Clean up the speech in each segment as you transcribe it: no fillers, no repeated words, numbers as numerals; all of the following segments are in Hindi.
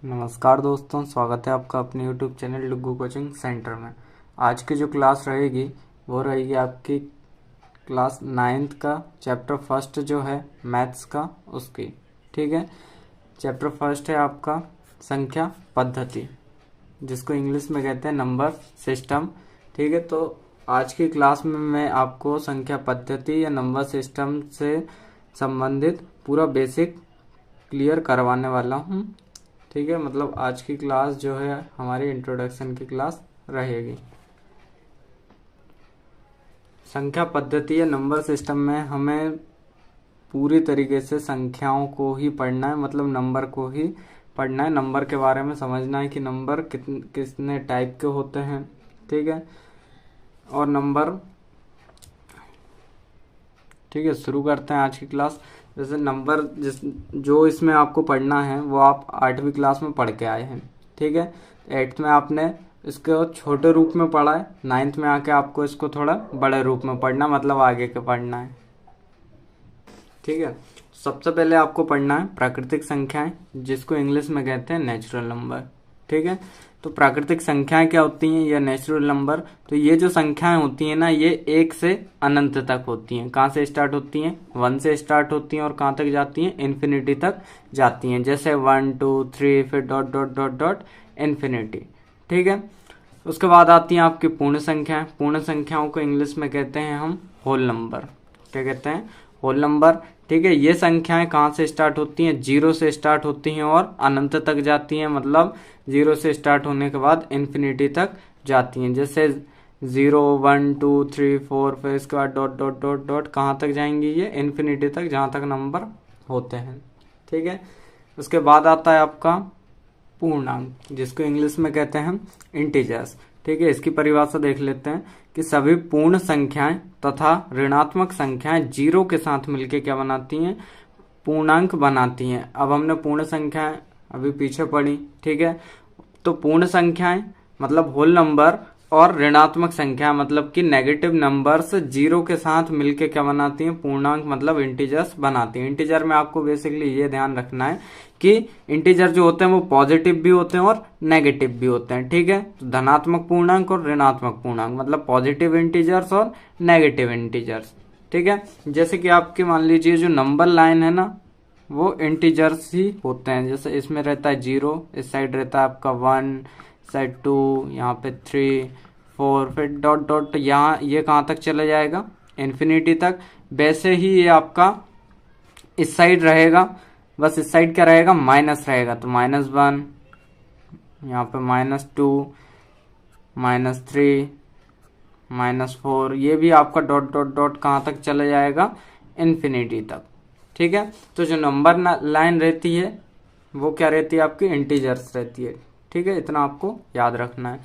नमस्कार दोस्तों, स्वागत है आपका अपने YouTube channel Duggu coaching centre में। आज की जो क्लास रहेगी वो रहेगी आपकी क्लास 9th का चैप्टर फर्स्ट जो है मैथ्स का उसकी। ठीक है, चैप्टर फर्स्ट है आपका संख्या पद्धति, जिसको इंग्लिश में कहते हैं नंबर सिस्टम। ठीक है, तो आज की क्लास में मैं आपको संख्या पद्धति या नंबर सिस्टम से संबंधित पूरा बेसिक क्लियर करवाने वाला हूँ। ठीक है, मतलब आज की क्लास जो है हमारी इंट्रोडक्शन की क्लास रहेगी। संख्या पद्धति या नंबर सिस्टम में हमें पूरी तरीके से संख्याओं को ही पढ़ना है, मतलब नंबर को ही पढ़ना है। नंबर के बारे में समझना है कि नंबर कितने टाइप के होते हैं। ठीक है, और नंबर, ठीक है, शुरू करते हैं आज की क्लास। जैसे नंबर जो इसमें आपको पढ़ना है वो आप 8वीं क्लास में पढ़ के आए हैं। ठीक है, 8th में आपने इसको छोटे रूप में पढ़ा है, 9th में आके आपको इसको थोड़ा बड़े रूप में पढ़ना, मतलब आगे के पढ़ना है। ठीक है, सबसे पहले आपको पढ़ना है प्राकृतिक संख्याएं, जिसको इंग्लिश में कहते हैं नेचुरल नंबर। ठीक है, तो प्राकृतिक संख्याएं क्या होती हैं या नेचुरल नंबर? तो ये जो संख्याएं होती हैं ना, ये 1 से अनंत तक होती हैं। कहाँ से स्टार्ट होती हैं? 1 से स्टार्ट होती हैं और कहाँ तक जाती हैं? इन्फिनिटी तक जाती हैं। जैसे 1 2 3 फिर dot dot dot dot infinity. ठीक है, उसके बाद आती हैं आपकी पूर्ण संख्याएं। पूर्ण संख्याओं को इंग्लिश में कहते हैं हम होल नंबर। क्या कहते हैं? Whole number. ठीक है, ये संख्याएं कहाँ से स्टार्ट होती हैं? 0 से स्टार्ट होती हैं और अनंत तक जाती हैं, मतलब 0 से स्टार्ट होने के बाद इन्फिनिटी तक जाती हैं। जैसे 0 1 2 3 4 फिर इसके बाद डॉट डॉट डॉट डॉट कहाँ तक जाएंगी? ये इन्फिनिटी तक, जहाँ तक नंबर होते हैं। ठीक है, उसके बाद आता है आपका पूर्णांक, जिसको इंग्लिश में कहते हैं इंटीजर्स। ठीक है, इसकी परिभाषा देख लेते हैं कि सभी पूर्ण संख्याएं तथा ऋणात्मक संख्याएं 0 के साथ मिलकर क्या बनाती हैं? पूर्णांक बनाती हैं। अब हमने पूर्ण संख्याएं अभी पीछे पढ़ी। ठीक है, तो पूर्ण संख्याएं मतलब होल नंबर और ऋणात्मक संख्या मतलब कि नेगेटिव नंबर्स 0 के साथ मिलके क्या बनाती हैं? पूर्णांक मतलब इंटीजर्स बनाती हैं। इंटीजर में आपको बेसिकली ये ध्यान रखना है कि इंटीजर जो होते हैं वो पॉजिटिव भी होते हैं और नेगेटिव भी होते हैं। ठीक है, तो धनात्मक पूर्णांक और ऋणात्मक पूर्णांक मतलब पॉजिटिव इंटीजर्स और नेगेटिव इंटीजर्स। ठीक है, जैसे कि आपके मान लीजिए जो नंबर लाइन है ना, वो इंटीजर्स ही होते हैं। जैसे इसमें रहता है 0, इस साइड रहता है आपका 1, साइड 2, यहाँ पे 3 4 फिर डॉट डॉट, यहाँ ये कहाँ तक चला जाएगा? इन्फिनिटी तक। वैसे ही ये आपका इस साइड रहेगा, बस इस साइड क्या रहेगा? माइनस रहेगा, तो -1, यहाँ पे -2, -3, -4, ये भी आपका डॉट डॉट डॉट कहाँ तक चला जाएगा? इन्फिनिटी तक। ठीक है, तो जो नंबर लाइन रहती है वो क्या रहती है? आपकी इंटीजर्स रहती है। ठीक है, इतना आपको याद रखना है।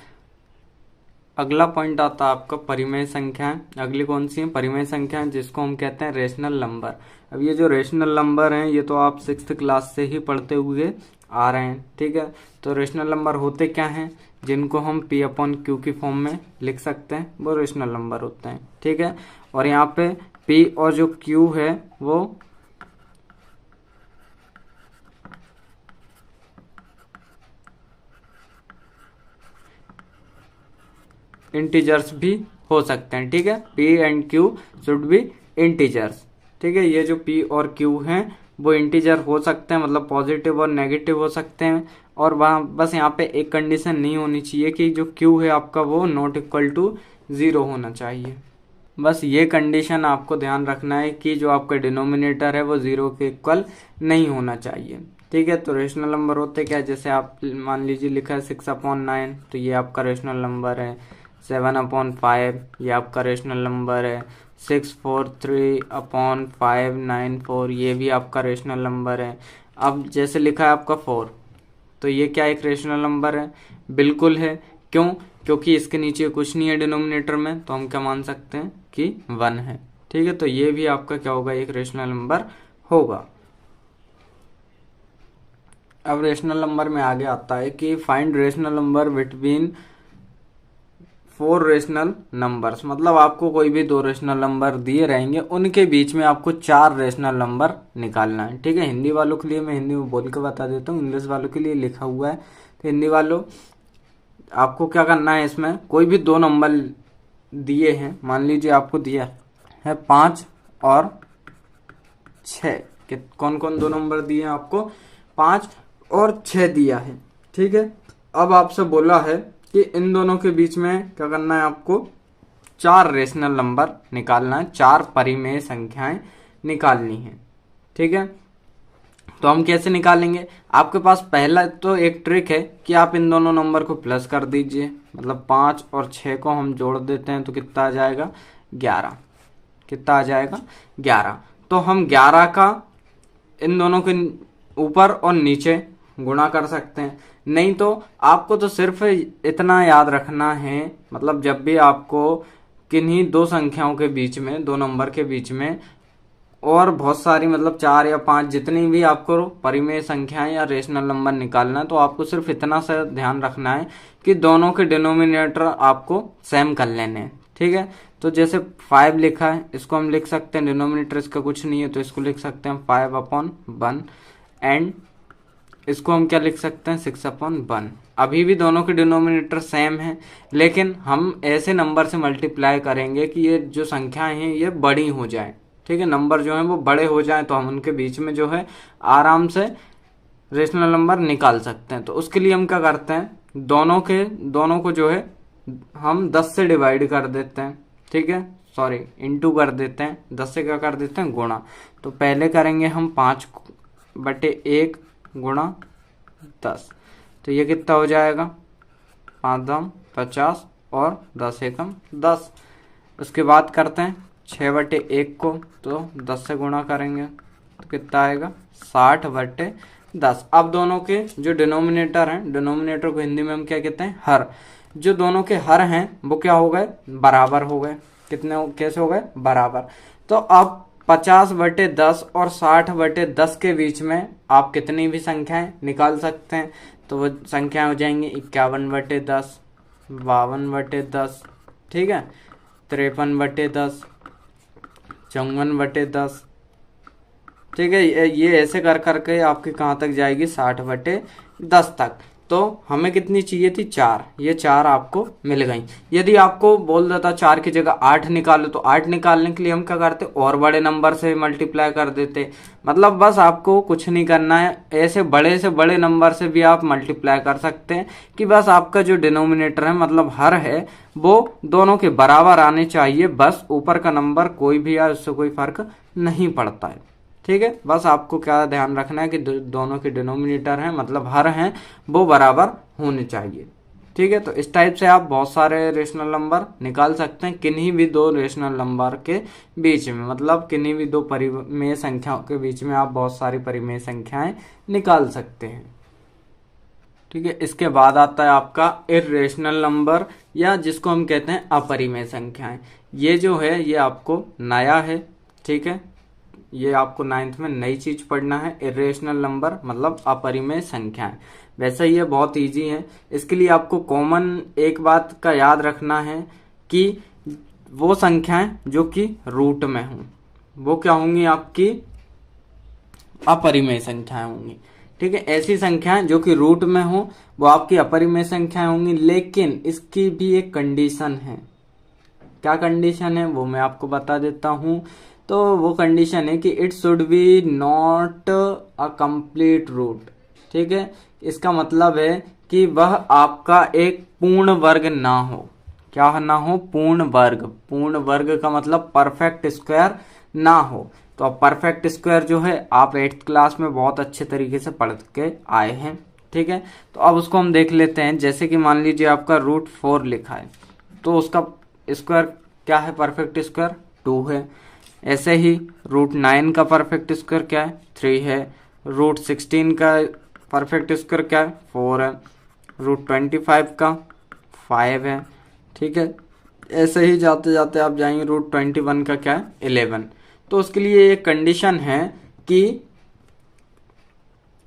अगला पॉइंट आता है आपका परिमेय संख्याएं। अगली कौन सी है? परिमेय संख्याएं, जिसको हम कहते हैं रेशनल नंबर। अब ये जो रेशनल नंबर हैं ये तो आप 6th क्लास से ही पढ़ते हुए आ रहे हैं। ठीक है, तो रेशनल नंबर होते क्या हैं? जिनको हम P/Q की फॉर्म में लिख सकते हैं, वो रेशनल नंबर होते हैं। ठीक है, और यहाँ पे P और जो Q है वो इंटीजर्स भी हो सकते हैं। ठीक है, P and Q should be integers. ठीक है, ये जो P और Q हैं वो इंटीजर हो सकते हैं, मतलब पॉजिटिव और नेगेटिव हो सकते हैं। और वहाँ बस यहाँ पे एक कंडीशन नहीं होनी चाहिए कि जो Q है आपका वो नॉट इक्वल टू 0 होना चाहिए। बस ये कंडीशन आपको ध्यान रखना है कि जो आपका डिनोमिनेटर है वो 0 के इक्वल नहीं होना चाहिए। ठीक है, तो रेशनल नंबर होते क्या है? जैसे आप मान लीजिए लिखा है 6/9, तो ये आपका रेशनल नंबर है। 7/5 ये आपका रेशनल नंबर है। 643/594 ये भी आपका रेशनल नंबर है। अब जैसे लिखा है आपका 4, तो ये क्या एक रेशनल नंबर है? बिल्कुल है। क्यों? क्योंकि इसके नीचे कुछ नहीं है डिनोमिनेटर में, तो हम क्या मान सकते हैं कि 1 है। ठीक है, तो ये भी आपका क्या होगा? एक रेशनल नंबर होगा। अब रेशनल नंबर में आगे आता है कि find rational number between 4 rational numbers, मतलब आपको कोई भी 2 रेशनल नंबर दिए रहेंगे, उनके बीच में आपको 4 रेशनल नंबर निकालना है। ठीक है, हिंदी वालों के लिए मैं हिंदी में बोल के बता देता हूँ, इंग्लिश वालों के लिए लिखा हुआ है। तो हिंदी वालों, आपको क्या करना है, इसमें कोई भी 2 नंबर दिए हैं, मान लीजिए आपको दिया है 5 और 6, कौन कौन 2 नंबर दिए हैं आपको, 5 और 6 दिया है। ठीक है, अब आपसे बोला है कि इन दोनों के बीच में क्या करना है, आपको 4 रेशनल नंबर निकालना है, 4 परिमेय संख्याएं निकालनी है। ठीक है, तो हम कैसे निकालेंगे, आपके पास पहला तो एक ट्रिक है कि आप इन दोनों नंबर को प्लस कर दीजिए, मतलब 5 और 6 को हम जोड़ देते हैं तो कितना आ जाएगा, 11। कितना आ जाएगा, 11। तो हम 11 का इन दोनों के ऊपर और नीचे गुणा कर सकते हैं। नहीं तो आपको तो सिर्फ इतना याद रखना है, मतलब जब भी आपको किन्हीं 2 संख्याओं के बीच में, 2 नंबर के बीच में और बहुत सारी, मतलब 4 या 5 जितनी भी आपको परिमेय संख्याएं या रेशनल नंबर निकालना है, तो आपको सिर्फ इतना सा ध्यान रखना है कि दोनों के डिनोमिनेटर आपको सेम कर लेने हैं। ठीक है, तो जैसे 5 लिखा है, इसको हम लिख सकते हैं, डिनोमिनेटर इसका कुछ नहीं है तो इसको लिख सकते हैं 5/1, एंड इसको हम क्या लिख सकते हैं, 6/1। अभी भी दोनों के डिनोमिनेटर सेम है, लेकिन हम ऐसे नंबर से मल्टीप्लाई करेंगे कि ये जो संख्याएं हैं ये बड़ी हो जाए। ठीक है, नंबर जो है वो बड़े हो जाए तो हम उनके बीच में जो है आराम से रेशनल नंबर निकाल सकते हैं। तो उसके लिए हम क्या करते हैं, दोनों को जो है हम 10 से डिवाइड कर देते हैं। ठीक है, सॉरी, इंटू कर देते हैं, 10 से क्या कर देते हैं, गुणा। तो पहले करेंगे हम 5/1 गुणा 10, तो ये कितना हो जाएगा, 5 50 और 10 एकम 10। उसके बाद करते हैं 6/1 को, तो 10 से गुणा करेंगे तो कितना आएगा, 60/10। अब दोनों के जो डिनोमिनेटर हैं, डिनोमिनेटर को हिंदी में हम क्या कहते हैं, हर, जो दोनों के हर हैं वो क्या हो गए, बराबर हो गए। कैसे हो गए, बराबर। तो अब 50/10 और 60/10 के बीच में आप कितनी भी संख्याएं निकाल सकते हैं, तो वो संख्याएं हो जाएंगी 51/10, 52/10, ठीक है, 53/10, 54/10। ठीक है, ये ऐसे कर करके आपकी कहाँ तक जाएगी, 60/10 तक। तो हमें कितनी चाहिए थी, 4, ये 4 आपको मिल गई। यदि आपको बोल देता 4 की जगह 8 निकालो, तो 8 निकालने के लिए हम क्या करते, और बड़े नंबर से मल्टीप्लाई कर देते। मतलब बस आपको कुछ नहीं करना है, ऐसे बड़े से बड़े नंबर से भी आप मल्टीप्लाई कर सकते हैं कि बस आपका जो डिनोमिनेटर है, मतलब हर है, वो दोनों के बराबर आने चाहिए। बस ऊपर का नंबर कोई भी आए उससे कोई फर्क नहीं पड़ता है। ठीक है, बस आपको क्या ध्यान रखना है कि दोनों के डिनोमिनेटर हैं, मतलब हर हैं, वो बराबर होने चाहिए। ठीक है, तो इस टाइप से आप बहुत सारे रेशनल नंबर निकाल सकते हैं किन्हीं भी 2 रेशनल नंबर के बीच में, मतलब किन्हीं भी 2 परिमेय संख्याओं के बीच में आप बहुत सारी परिमेय संख्याएं निकाल सकते हैं। ठीक है, इसके बाद आता है आपका इर्रेशनल नंबर, या जिसको हम कहते हैं अपरिमेय संख्याएं। ये जो है ये आपको नया है। ठीक है, ये आपको 9th में नई चीज पढ़ना है, इर्रेशनल नंबर मतलब अपरिमेय संख्याएं। वैसे ये बहुत इजी है। इसके लिए आपको कॉमन एक बात का याद रखना है कि वो संख्याएं जो कि रूट में हों वो क्या होंगी, आपकी अपरिमेय संख्याएं होंगी। ठीक है, ऐसी संख्याएं जो कि रूट में हो वो आपकी अपरिमेय संख्याएं होंगी, लेकिन इसकी भी एक कंडीशन है। क्या कंडीशन है वो मैं आपको बता देता हूं। तो वो कंडीशन है कि it should be not a complete root. ठीक है, इसका मतलब है कि वह आपका एक पूर्ण वर्ग ना हो। क्या ना हो, पूर्ण वर्ग। पूर्ण वर्ग का मतलब परफेक्ट स्क्वायर ना हो। तो अब परफेक्ट स्क्वायर जो है आप 8th क्लास में बहुत अच्छे तरीके से पढ़ के आए हैं। ठीक है, तो अब उसको हम देख लेते हैं। जैसे कि मान लीजिए आपका √4 लिखा है, तो उसका स्क्वायर क्या है, परफेक्ट स्क्वायर 2 है। ऐसे ही √9 का परफेक्ट स्क्वायर क्या है, 3 है। √16 का परफेक्ट स्क्वायर क्या है, 4 है। √25 का 5 है। ठीक है, ऐसे ही जाते जाते आप जाएंगे √21 का क्या है, 11। तो उसके लिए एक कंडीशन है कि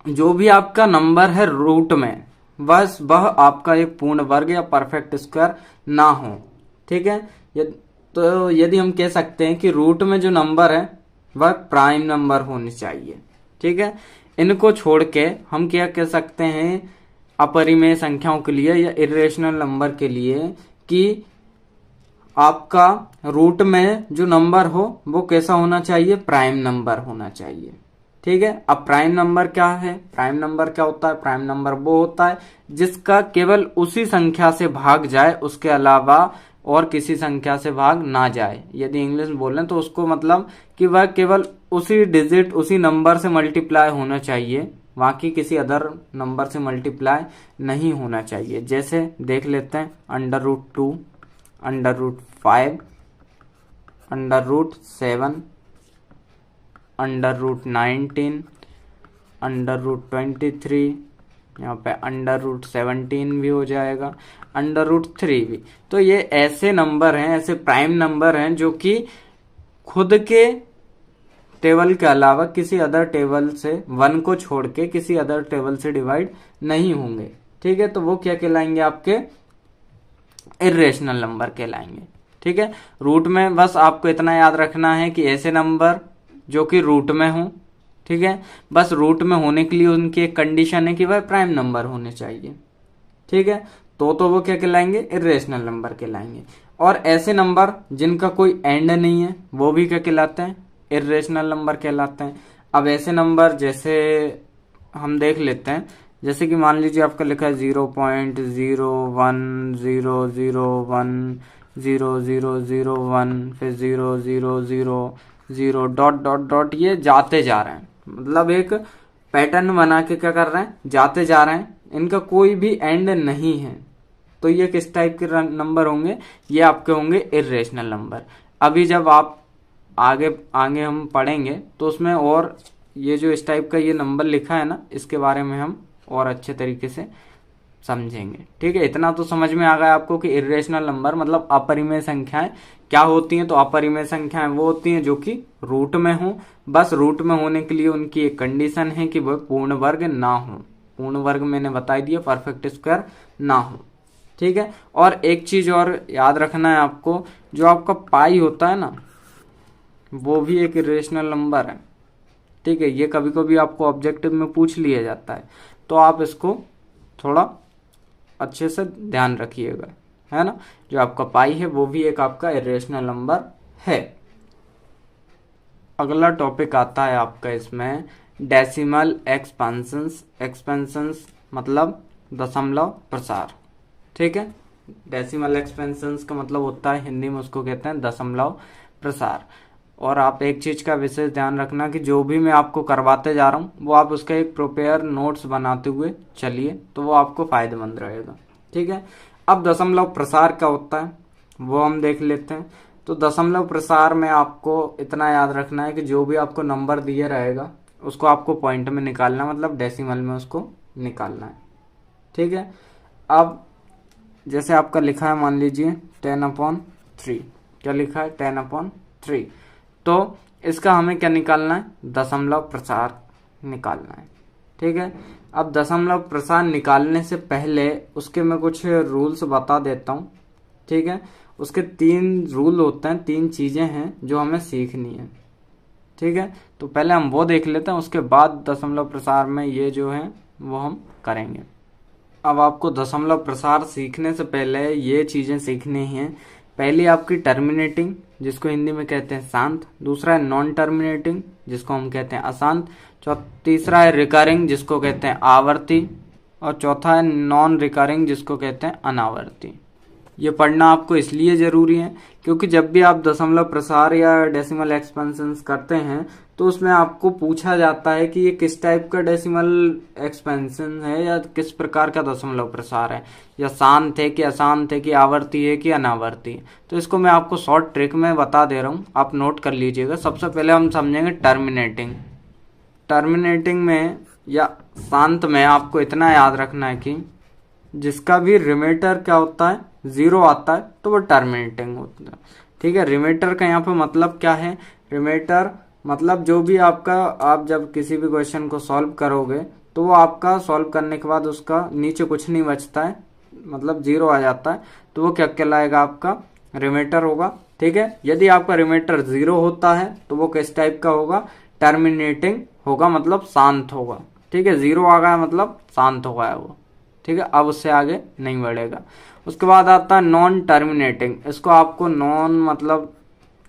जो भी आपका नंबर है रूट में बस वह आपका एक पूर्ण वर्ग या परफेक्ट स्क्वायर ना हो। ठीक है, तो यदि हम कह सकते हैं कि रूट में जो नंबर है वह प्राइम नंबर होने चाहिए। ठीक है, इनको छोड़ के हम क्या कह सकते हैं अपरिमेय संख्याओं के लिए या इरेशनल नंबर के लिए कि आपका रूट में जो नंबर हो वो कैसा होना चाहिए, प्राइम नंबर होना चाहिए। ठीक है, अब प्राइम नंबर क्या है, प्राइम नंबर क्या होता है, प्राइम नंबर वो होता है जिसका केवल उसी संख्या से भाग जाए, उसके अलावा और किसी संख्या से भाग ना जाए। यदि इंग्लिश में बोलें तो उसको मतलब कि वह केवल उसी डिजिट उसी नंबर से मल्टीप्लाई होना चाहिए, बाकी किसी अदर नंबर से मल्टीप्लाई नहीं होना चाहिए। जैसे देख लेते हैं √2, √5, √7, √19, √23, यहाँ पे √17 भी हो जाएगा, √3 भी। तो ये ऐसे नंबर हैं, ऐसे प्राइम नंबर हैं जो कि खुद के टेबल के अलावा किसी अदर टेबल से 1 को छोड़ के किसी अदर टेबल से डिवाइड नहीं होंगे। ठीक है, तो वो क्या कहलाएंगे, आपके इरेशनल नंबर कहलाएंगे। ठीक है, रूट में बस आपको इतना याद रखना है कि ऐसे नंबर जो कि रूट में हो। ठीक है, बस रूट में होने के लिए उनकी एक कंडीशन है कि वह प्राइम नंबर होने चाहिए। ठीक है, तो वो क्या कहलाएंगे, इरेशनल नंबर कहलाएंगे। और ऐसे नंबर जिनका कोई एंड नहीं है वो भी क्या कहलाते हैं, इरेशनल नंबर कहलाते हैं। अब ऐसे नंबर जैसे हम देख लेते हैं, जैसे कि मान लीजिए आपका लिखा है 0.010010001 फिर 0000 डॉट डॉट डॉट, ये जाते जा रहे हैं, मतलब एक पैटर्न बना के क्या कर रहे हैं, जाते जा रहे हैं, इनका कोई भी एंड नहीं है। तो ये किस टाइप के नंबर होंगे, ये आपके होंगे इरेशनल नंबर। अभी जब आप आगे आगे हम पढ़ेंगे तो उसमें और ये जो इस टाइप का ये नंबर लिखा है ना, इसके बारे में हम और अच्छे तरीके से समझेंगे। ठीक है, इतना तो समझ में आ गया आपको कि इरेशनल नंबर मतलब अपरिमेय संख्याएं क्या होती हैं। तो अपरिमेय संख्याएं वो होती हैं जो कि रूट में हो, बस रूट में होने के लिए उनकी एक कंडीशन है कि वह पूर्ण वर्ग ना हो। पूर्ण वर्ग मैंने बता दिया, परफेक्ट स्क्वायर ना हो। ठीक है, और एक चीज और याद रखना है आपको, जो आपका पाई होता है ना, वो भी एक इरेशनल नंबर है। ठीक है, ये कभी कभी आपको ऑब्जेक्टिव में पूछ लिया जाता है, तो आप इसको थोड़ा अच्छे से ध्यान रखिएगा, है ना। जो आपका पाई है वो भी एक आपका इरेशनल नंबर है। अगला टॉपिक आता है आपका इसमें डेसिमल एक्सपेंशंस। एक्सपेंशंस मतलब दशमलव प्रसार। ठीक है, डेसिमल एक्सपेंशंस का मतलब होता है हिंदी में उसको कहते हैं दशमलव प्रसार। और आप एक चीज का विशेष ध्यान रखना कि जो भी मैं आपको करवाते जा रहा हूँ वो आप उसका एक प्रिपेयर नोट्स बनाते हुए चलिए, तो वो आपको फायदेमंद रहेगा। ठीक है, अब दशमलव प्रसार क्या होता है वो हम देख लेते हैं। तो दशमलव प्रसार में आपको इतना याद रखना है कि जो भी आपको नंबर दिया रहेगा उसको आपको पॉइंट में निकालना, मतलब डेसिमल में उसको निकालना है। ठीक है, अब जैसे आपका लिखा है मान लीजिए 10/3, क्या लिखा है 10/3, तो इसका हमें क्या निकालना है, दशमलव प्रसार निकालना है। ठीक है, अब दशमलव प्रसार निकालने से पहले उसके मैं कुछ रूल्स बता देता हूँ। ठीक है, उसके 3 रूल होते हैं, 3 चीजें हैं जो हमें सीखनी है। ठीक है, तो पहले हम वो देख लेते हैं, उसके बाद दशमलव प्रसार में ये जो है वो हम करेंगे। अब आपको दशमलव प्रसार सीखने से पहले ये चीजें सीखनी हैं। पहली आपकी टर्मिनेटिंग, जिसको हिंदी में कहते हैं शांत। दूसरा है नॉन टर्मिनेटिंग, जिसको हम कहते हैं अशांत। तीसरा है रिकरिंग, जिसको कहते हैं आवर्ती। और चौथा है नॉन रिकरिंग, जिसको कहते हैं अनावर्ती। ये पढ़ना आपको इसलिए जरूरी है क्योंकि जब भी आप दशमलव प्रसार या डेसिमल एक्सपेंशंस करते हैं तो उसमें आपको पूछा जाता है कि ये किस टाइप का डेसिमल एक्सपेंशन है या किस प्रकार का दशमलव प्रसार है, या शांत है कि अशांत है कि आवर्ती है कि अनावर्ती है। तो इसको मैं आपको शॉर्ट ट्रिक में बता दे रहा हूँ, आप नोट कर लीजिएगा। सबसे पहले हम समझेंगे टर्मिनेटिंग। टर्मिनेटिंग में या शांत में आपको इतना याद रखना है कि जिसका भी रिमाइंडर क्या होता है, 0 आता है, तो वो टर्मिनेटिंग होता है। ठीक है, रिमाइंडर का यहाँ पे मतलब क्या है, रिमाइंडर मतलब जो भी आपका, आप जब किसी भी क्वेश्चन को सॉल्व करोगे तो वो आपका सॉल्व करने के बाद उसका नीचे कुछ नहीं बचता है, मतलब 0 आ जाता है, तो वो क्या कहलाएगा, आपका रिमाइंडर होगा। ठीक है, यदि आपका रिमाइंडर 0 होता है तो वो किस टाइप का होगा, टर्मिनेटिंग होगा, मतलब शांत होगा। ठीक है, 0 आ गया मतलब शांत हो गया वो। ठीक है, अब उससे आगे नहीं बढ़ेगा। उसके बाद आता है नॉन टर्मिनेटिंग। इसको आपको नॉन मतलब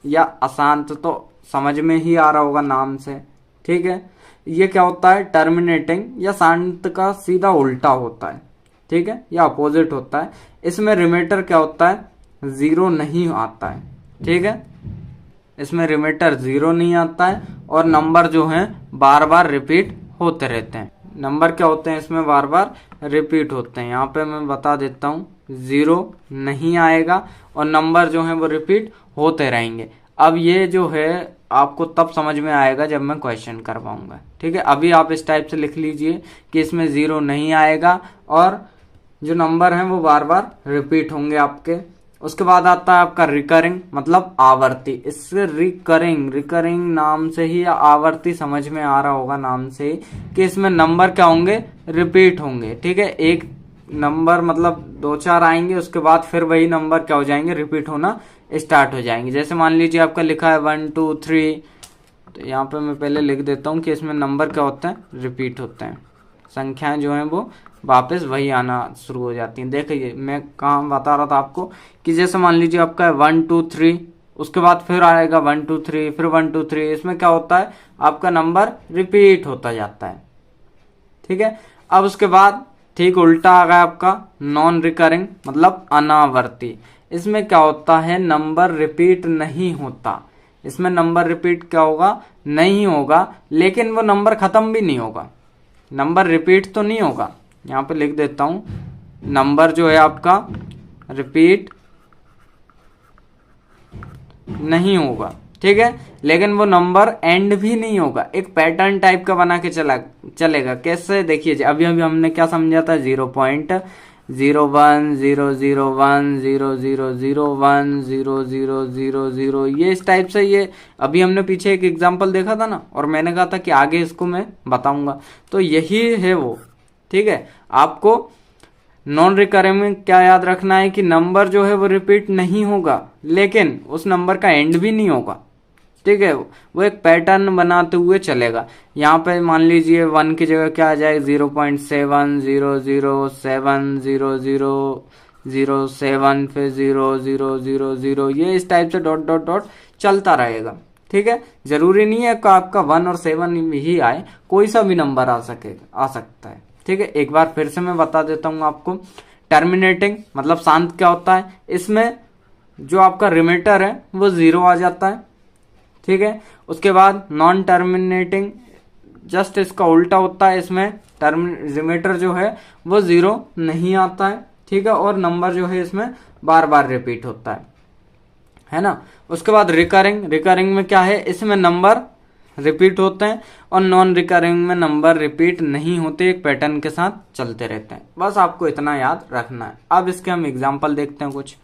या अशांत तो समझ में ही आ रहा होगा नाम से। ठीक है, ये क्या होता है, टर्मिनेटिंग या शांत का सीधा उल्टा होता है। ठीक है, या अपोजिट होता है। इसमें रिमाइंडर क्या होता है, 0 नहीं आता है। ठीक है, इसमें रिमाइंडर 0 नहीं आता है और नंबर जो है बार बार रिपीट होते रहते हैं। नंबर क्या होते हैं, इसमें बार बार रिपीट होते हैं। यहाँ पे मैं बता देता हूँ, 0 नहीं आएगा और नंबर जो है वो रिपीट होते रहेंगे। अब ये जो है आपको तब समझ में आएगा जब मैं क्वेश्चन करवाऊंगा। ठीक है, अभी आप इस टाइप से लिख लीजिए कि इसमें 0 नहीं आएगा और जो नंबर हैं वो बार बार रिपीट होंगे आपके। उसके बाद आता है आपका रिकरिंग, मतलब आवर्ती। इससे रिकरिंग नाम से ही या आवर्ती समझ में आ रहा होगा नाम से ही कि इसमें नंबर क्या होंगे, रिपीट होंगे। ठीक है, एक नंबर मतलब 2-4 आएंगे, उसके बाद फिर वही नंबर क्या हो जाएंगे, रिपीट होना स्टार्ट हो जाएंगे। जैसे मान लीजिए आपका लिखा है 1 2 3, तो यहाँ पे मैं पहले लिख देता हूँ कि इसमें नंबर क्या होते हैं, रिपीट होते हैं। संख्याएं जो हैं वो वापस वही आना शुरू हो जाती हैं। देखिए मैं कहाँ बता रहा था आपको कि जैसे मान लीजिए आपका है 1 2 3, उसके बाद फिर आएगा 1 2 3, फिर 1 2 3। इसमें क्या होता है, आपका नंबर रिपीट होता जाता है। ठीक है, अब उसके बाद ठीक उल्टा आ गया आपका नॉन रिकरिंग, मतलब अनावर्ती। इसमें क्या होता है, नंबर रिपीट नहीं होता। इसमें नंबर रिपीट क्या होगा, नहीं होगा, लेकिन वो नंबर खत्म भी नहीं होगा। नंबर रिपीट तो नहीं होगा, यहाँ पे लिख देता हूं, नंबर जो है आपका रिपीट नहीं होगा। ठीक है, लेकिन वो नंबर एंड भी नहीं होगा, एक पैटर्न टाइप का बना के चलेगा। कैसे, देखिए अभी हमने क्या समझा था, 0.01 001 00001 0000, ये इस टाइप से। ये अभी हमने पीछे एक एग्जांपल देखा था ना, और मैंने कहा था कि आगे इसको मैं बताऊंगा, तो यही है वो। ठीक है, आपको नॉन रिकरिंग में क्या याद रखना है कि नंबर जो है वो रिपीट नहीं होगा, लेकिन उस नंबर का एंड भी नहीं होगा। ठीक है, वो एक पैटर्न बनाते हुए चलेगा। यहाँ पे मान लीजिए 1 की जगह क्या आ जाए, 0.700070007, फिर 0000, ये इस टाइप से डॉट डॉट डॉट चलता रहेगा। ठीक है, जरूरी नहीं है कि आपका 1 और 7 ही आए, कोई सा भी नंबर आ सकता है। ठीक है, एक बार फिर से मैं बता देता हूँ आपको। टर्मिनेटिंग मतलब शांत क्या होता है, इसमें जो आपका रिमाइंडर है वो 0 आ जाता है। ठीक है, उसके बाद नॉन टर्मिनेटिंग जस्ट इसका उल्टा होता है, इसमें रिमाइंडर जो है वो 0 नहीं आता है। ठीक है, और नंबर जो है इसमें बार बार रिपीट होता है ना। उसके बाद रिकरिंग में क्या है, इसमें नंबर रिपीट होते हैं और नॉन रिकरिंग में नंबर रिपीट नहीं होते, एक पैटर्न के साथ चलते रहते हैं। बस आपको इतना याद रखना है। अब इसके हम एग्जाम्पल देखते हैं कुछ,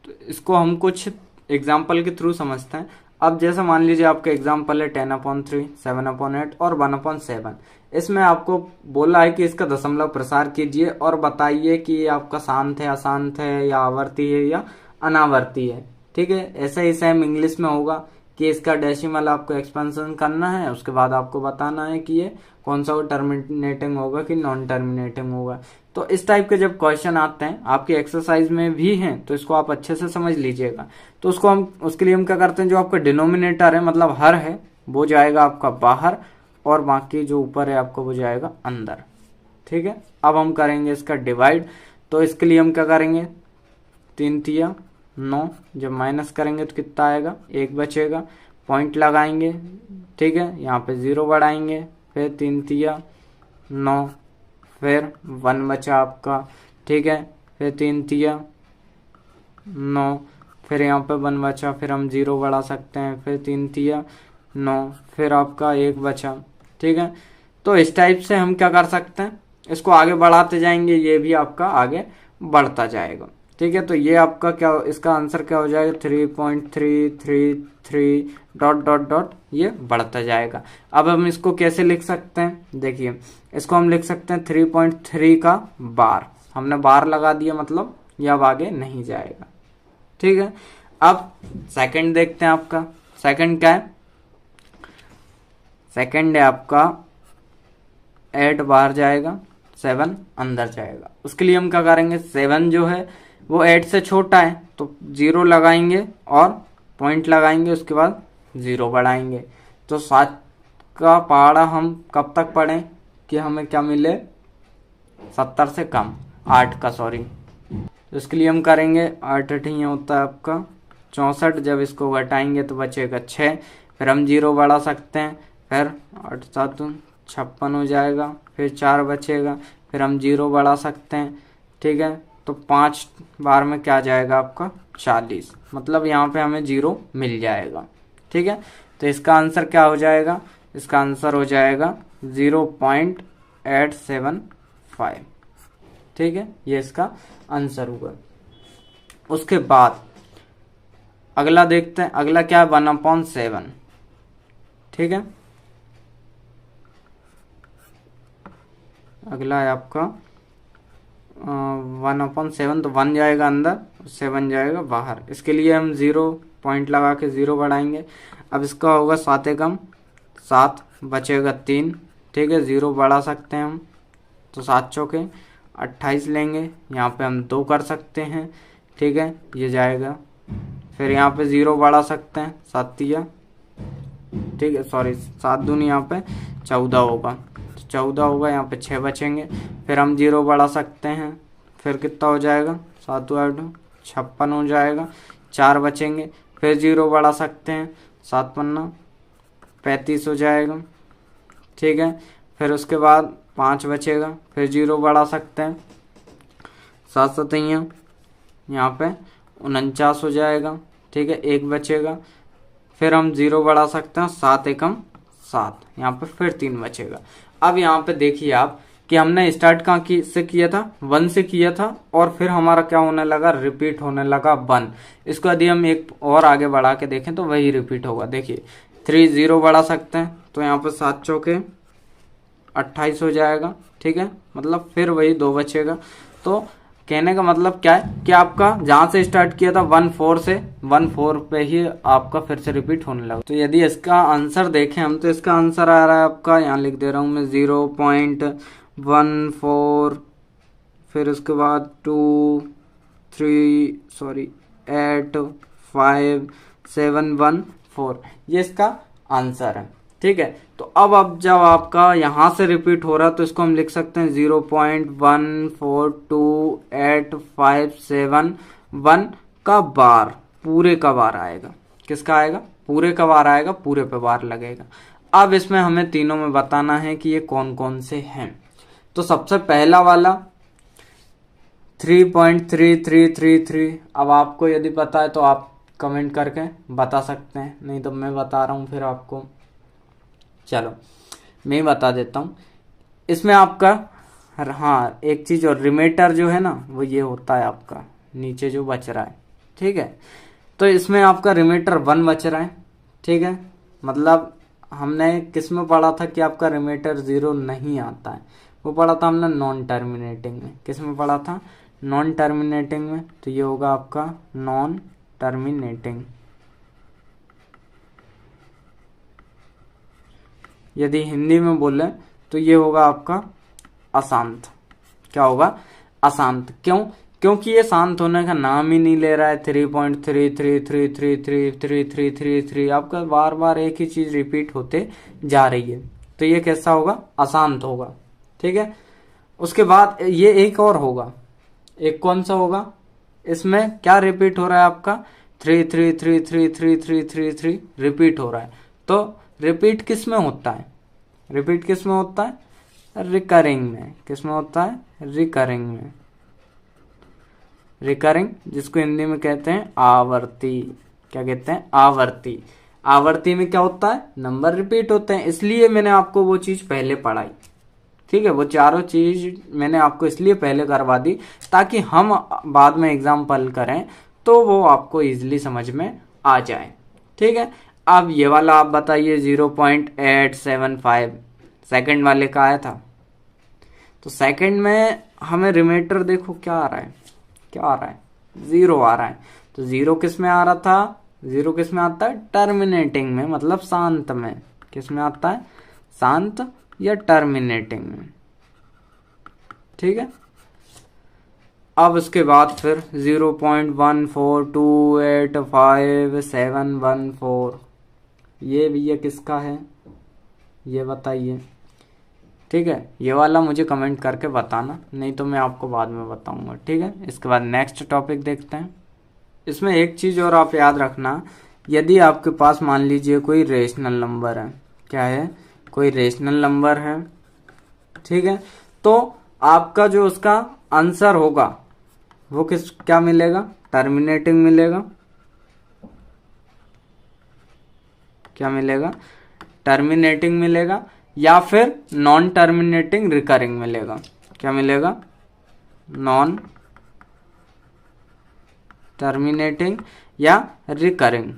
तो इसको हम कुछ एग्जाम्पल के थ्रू समझते हैं। अब जैसे मान लीजिए आपका एग्जाम्पल है 10/3, 7/8 और 1/7। इसमें आपको बोला है कि इसका दशमलव प्रसार कीजिए और बताइए कि ये आपका शांत है, अशांत है, या आवर्ती है या अनावर्ती है। ठीक है, ऐसा ही सेम इंग्लिश में होगा कि इसका डेसिमल आपको एक्सपेंशन करना है, उसके बाद आपको बताना है कि ये कौन सा वो टर्मिनेटिंग होगा कि नॉन टर्मिनेटिंग होगा। तो इस टाइप के जब क्वेश्चन आते हैं आपकी एक्सरसाइज में भी हैं, तो इसको आप अच्छे से समझ लीजिएगा। तो उसके लिए हम क्या करते हैं, जो आपका डिनोमिनेटर है मतलब हर है, वो जाएगा आपका बाहर और बाकी जो ऊपर है आपका वो जाएगा अंदर। ठीक है, अब हम करेंगे इसका डिवाइड। तो इसके लिए हम क्या करेंगे, 3 तिया 9, जब माइनस करेंगे तो कितना आएगा, 1 बचेगा, पॉइंट लगाएंगे। ठीक है, यहाँ पे 0 बढ़ाएंगे, फिर 3 तिया 9, फिर 1 बचा आपका। ठीक है, फिर 3 तिया 9, फिर यहाँ पे 1 बचा, फिर हम 0 बढ़ा सकते हैं, फिर 3 तिया 9, फिर आपका 1 बचा। ठीक है, तो इस टाइप से हम क्या कर सकते हैं, इसको आगे बढ़ाते जाएंगे, ये भी आपका आगे बढ़ता जाएगा। ठीक है, तो ये आपका क्या, इसका आंसर क्या हो जाएगा 3.333 डॉट डॉट डॉट, ये बढ़ता जाएगा। अब हम इसको कैसे लिख सकते हैं, देखिए इसको हम लिख सकते हैं 3.3 का बार, हमने बार लगा दिया, मतलब ये अब आगे नहीं जाएगा। ठीक है, अब सेकंड देखते हैं आपका। सेकंड क्या है, सेकंड है आपका 8 बाहर जाएगा, 7 अंदर जाएगा। उसके लिए हम क्या करेंगे, 7 जो है वो 8 से छोटा है तो 0 लगाएंगे और पॉइंट लगाएंगे, उसके बाद 0 बढ़ाएंगे। तो 7 का पहाड़ा हम कब तक पढ़ें कि हमें क्या मिले, 70 से कम, 8 का सॉरी। तो इसके लिए हम करेंगे 8 8 होता है आपका 64, जब इसको घटाएंगे तो बचेगा 6, फिर हम 0 बढ़ा सकते हैं, फिर 8 7 56 हो जाएगा, फिर 4 बचेगा, फिर हम 0 बढ़ा सकते हैं। ठीक है, तो 5 बार में क्या जाएगा आपका 40, मतलब यहाँ पे हमें 0 मिल जाएगा। ठीक है, तो इसका आंसर क्या हो जाएगा, इसका आंसर हो जाएगा 0.875। ठीक है, ये इसका आंसर हुआ। उसके बाद अगला देखते हैं, अगला क्या है 1/7। ठीक है, अगला है आपका 1/7, तो 1 जाएगा अंदर, 7 जाएगा बाहर। इसके लिए हम 0 पॉइंट लगा के 0 बढ़ाएंगे। अब इसका होगा 7 एकम 7, बचेगा 3। ठीक है, 0 बढ़ा सकते हैं हम, तो 7 चौके 28 लेंगे, यहाँ पे हम 2 कर सकते हैं। ठीक है, ये जाएगा, फिर यहाँ पे 0 बढ़ा सकते हैं, 7 तिया, ठीक है सॉरी 7 दूनी यहाँ पे 14 होगा, तो 14 होगा, यहाँ पे 6 बचेंगे, फिर हम 0 बढ़ा सकते हैं, फिर कितना हो जाएगा 7 8 56 हो जाएगा, 4 बचेंगे, फिर 0 बढ़ा सकते हैं, 7 5 35 हो जाएगा। ठीक है, फिर उसके बाद 5 बचेगा, फिर 0 बढ़ा सकते हैं, 7 7 यहाँ पे 49 हो जाएगा। ठीक है, 1 बचेगा, फिर हम 0 बढ़ा सकते हैं, 7 एकम 7, यहाँ पे फिर 3 बचेगा। अब यहाँ पे देखिए आप कि हमने स्टार्ट कहाँ से किया था, 1 से किया था, और फिर हमारा क्या होने लगा, रिपीट होने लगा 1। इसको यदि हम एक और आगे बढ़ा के देखें तो वही रिपीट होगा। देखिए 3 0 बढ़ा सकते हैं, तो यहाँ पे 7 चौके 28 हो जाएगा। ठीक है, मतलब फिर वही 2 बचेगा। तो कहने का मतलब क्या है कि आपका जहां से स्टार्ट किया था 1 4 से 1 4 पे ही आपका फिर से रिपीट होने लगा। तो यदि इसका आंसर देखें हम, तो इसका आंसर आ रहा है आपका, यहाँ लिख दे रहा हूं मैं 0.14, फिर उसके बाद 2 3 सॉरी 8 5 7 1 4, ये इसका आंसर है। ठीक है, तो अब जब आपका यहां से रिपीट हो रहा है तो इसको हम लिख सकते हैं 0.142857 का बार, पूरे का बार आएगा। किसका आएगा, पूरे का बार आएगा, पूरे पे बार लगेगा। अब इसमें हमें तीनों में बताना है कि ये कौन कौन से हैं। तो सबसे पहला वाला 3.3333। अब आपको यदि पता है तो आप कमेंट करके बता सकते हैं, नहीं तो मैं बता रहा हूं फिर आपको। चलो मैं बता देता हूँ। इसमें आपका हाँ एक चीज और, रिमेटर जो है ना वो ये होता है आपका नीचे जो बच रहा है। ठीक है, तो इसमें आपका रिमेटर 1 बच रहा है। ठीक है, मतलब हमने किस में पढ़ा था कि आपका रिमेटर 0 नहीं आता है, वो पढ़ा था हमने नॉन टर्मिनेटिंग में। किस में पढ़ा था, नॉन टर्मिनेटिंग में। तो ये होगा आपका नॉन टर्मिनेटिंग। यदि हिंदी में बोले तो ये होगा आपका अशांत। क्या होगा, अशांत। क्यों, क्योंकि ये शांत होने का नाम ही नहीं ले रहा है। 3.3333333333 आपका बार बार एक ही चीज रिपीट होते जा रही है, तो ये कैसा होगा, अशांत होगा। ठीक है, उसके बाद ये एक और होगा, एक कौन सा होगा, इसमें क्या रिपीट हो रहा है आपका 3333333 रिपीट हो रहा है। तो रिपीट किस में होता है, रिपीट किस में होता है, रिकरिंग में। किस में होता है, रिकरिंग में। रिकरिंग जिसको हिंदी में कहते हैं आवर्ती। क्या कहते हैं, आवर्ती। आवर्ती में क्या होता है, नंबर रिपीट होते हैं, इसलिए मैंने आपको वो चीज पहले पढ़ाई। ठीक है, वो चारों चीज मैंने आपको इसलिए पहले करवा दी ताकि हम बाद में एग्जाम्पल करें तो वो आपको इजीली समझ में आ जाए। ठीक है, अब ये वाला आप बताइए 0.875 सेकंड वाले का आया था। तो सेकंड में हमें रिमाइंडर देखो क्या आ रहा है, क्या आ रहा है, 0 आ रहा है। तो 0 किस में आ रहा था, 0 किस में आता है, टर्मिनेटिंग में, मतलब शांत में। किस में आता है, शांत या टर्मिनेटिंग में। ठीक है, अब उसके बाद फिर 0.14285 ये भैया किसका है, ये बताइए। ठीक है, ये वाला मुझे कमेंट करके बताना, नहीं तो मैं आपको बाद में बताऊंगा। ठीक है, इसके बाद नेक्स्ट टॉपिक देखते हैं। इसमें एक चीज और आप याद रखना, यदि आपके पास मान लीजिए कोई रेशनल नंबर है, क्या है, कोई रेशनल नंबर है, ठीक है, तो आपका जो उसका आंसर होगा वो क्या मिलेगा, टर्मिनेटिंग मिलेगा। क्या मिलेगा, टर्मिनेटिंग मिलेगा, या फिर नॉन टर्मिनेटिंग रिकरिंग मिलेगा। क्या मिलेगा, नॉन टर्मिनेटिंग या रिकरिंग,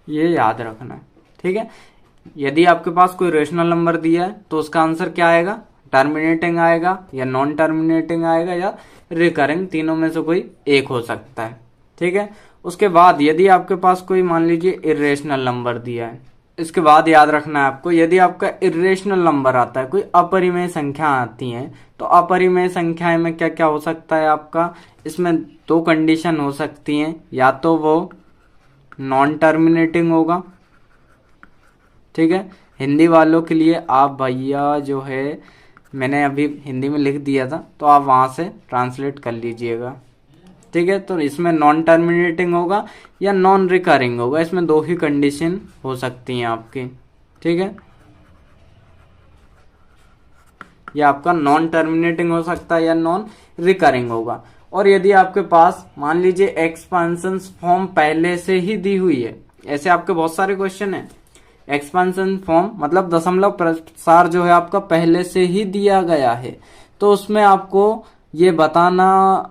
ये याद रखना है। ठीक है, यदि आपके पास कोई रेशनल नंबर दिया है तो उसका आंसर क्या आएगा, टर्मिनेटिंग आएगा या नॉन टर्मिनेटिंग आएगा या रिकरिंग, तीनों में से कोई एक हो सकता है। ठीक है, उसके बाद यदि आपके पास कोई मान लीजिए इरेशनल नंबर दिया है, इसके बाद याद रखना है आपको, यदि आपका इरेशनल नंबर आता है, कोई अपरिमेय संख्या आती है, तो अपरिमेय संख्याएं में क्या क्या हो सकता है आपका, इसमें दो कंडीशन हो सकती हैं, या तो वो नॉन टर्मिनेटिंग होगा। ठीक है, हिंदी वालों के लिए आप भैया जो है मैंने अभी हिंदी में लिख दिया था, तो आप वहां से ट्रांसलेट कर लीजिएगा। ठीक है, तो इसमें नॉन टर्मिनेटिंग होगा या नॉन रिकरिंग होगा, इसमें दो ही कंडीशन हो सकती हैं आपकी। ठीक है, या आपका नॉन टर्मिनेटिंग हो सकता है या नॉन रिकरिंग होगा। और यदि आपके पास मान लीजिए एक्सपेंशन फॉर्म पहले से ही दी हुई है, ऐसे आपके बहुत सारे क्वेश्चन है, एक्सपेंशन फॉर्म मतलब दशमलव प्रसार जो है आपका पहले से ही दिया गया है, तो उसमें आपको ये बताना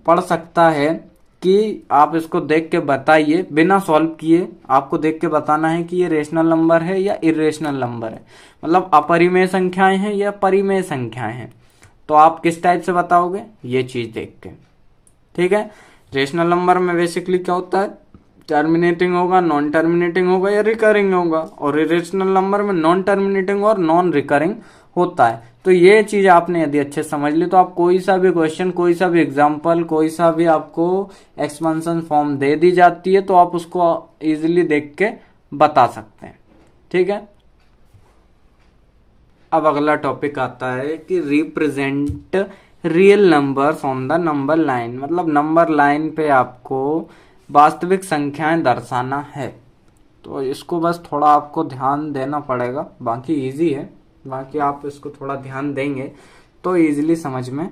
पड़ सकता है कि आप इसको देख के बताइए, बिना सॉल्व किए आपको देख के बताना है कि ये रेशनल नंबर है या इरेशनल नंबर है, मतलब अपरिमेय संख्याएं हैं या परिमेय संख्याएं हैं। तो आप किस टाइप से बताओगे, ये चीज देख के। ठीक है, रेशनल नंबर में बेसिकली क्या होता है, टर्मिनेटिंग होगा, नॉन टर्मिनेटिंग होगा या रिकरिंग होगा, और इरेशनल नंबर में नॉन टर्मिनेटिंग और नॉन रिकरिंग होता है। तो ये चीज आपने यदि अच्छे समझ ली तो आप कोई सा भी क्वेश्चन, कोई सा भी एग्जांपल, कोई सा भी आपको एक्सपेंशन फॉर्म दे दी जाती है तो आप उसको इजीली देख के बता सकते हैं। ठीक है, अब अगला टॉपिक आता है कि represent real numbers on the number line, मतलब नंबर लाइन पे आपको वास्तविक संख्याएं दर्शाना है। तो इसको बस थोड़ा आपको ध्यान देना पड़ेगा, बाकी इजी है, बाकी आप इसको थोड़ा ध्यान देंगे तो इजीली समझ में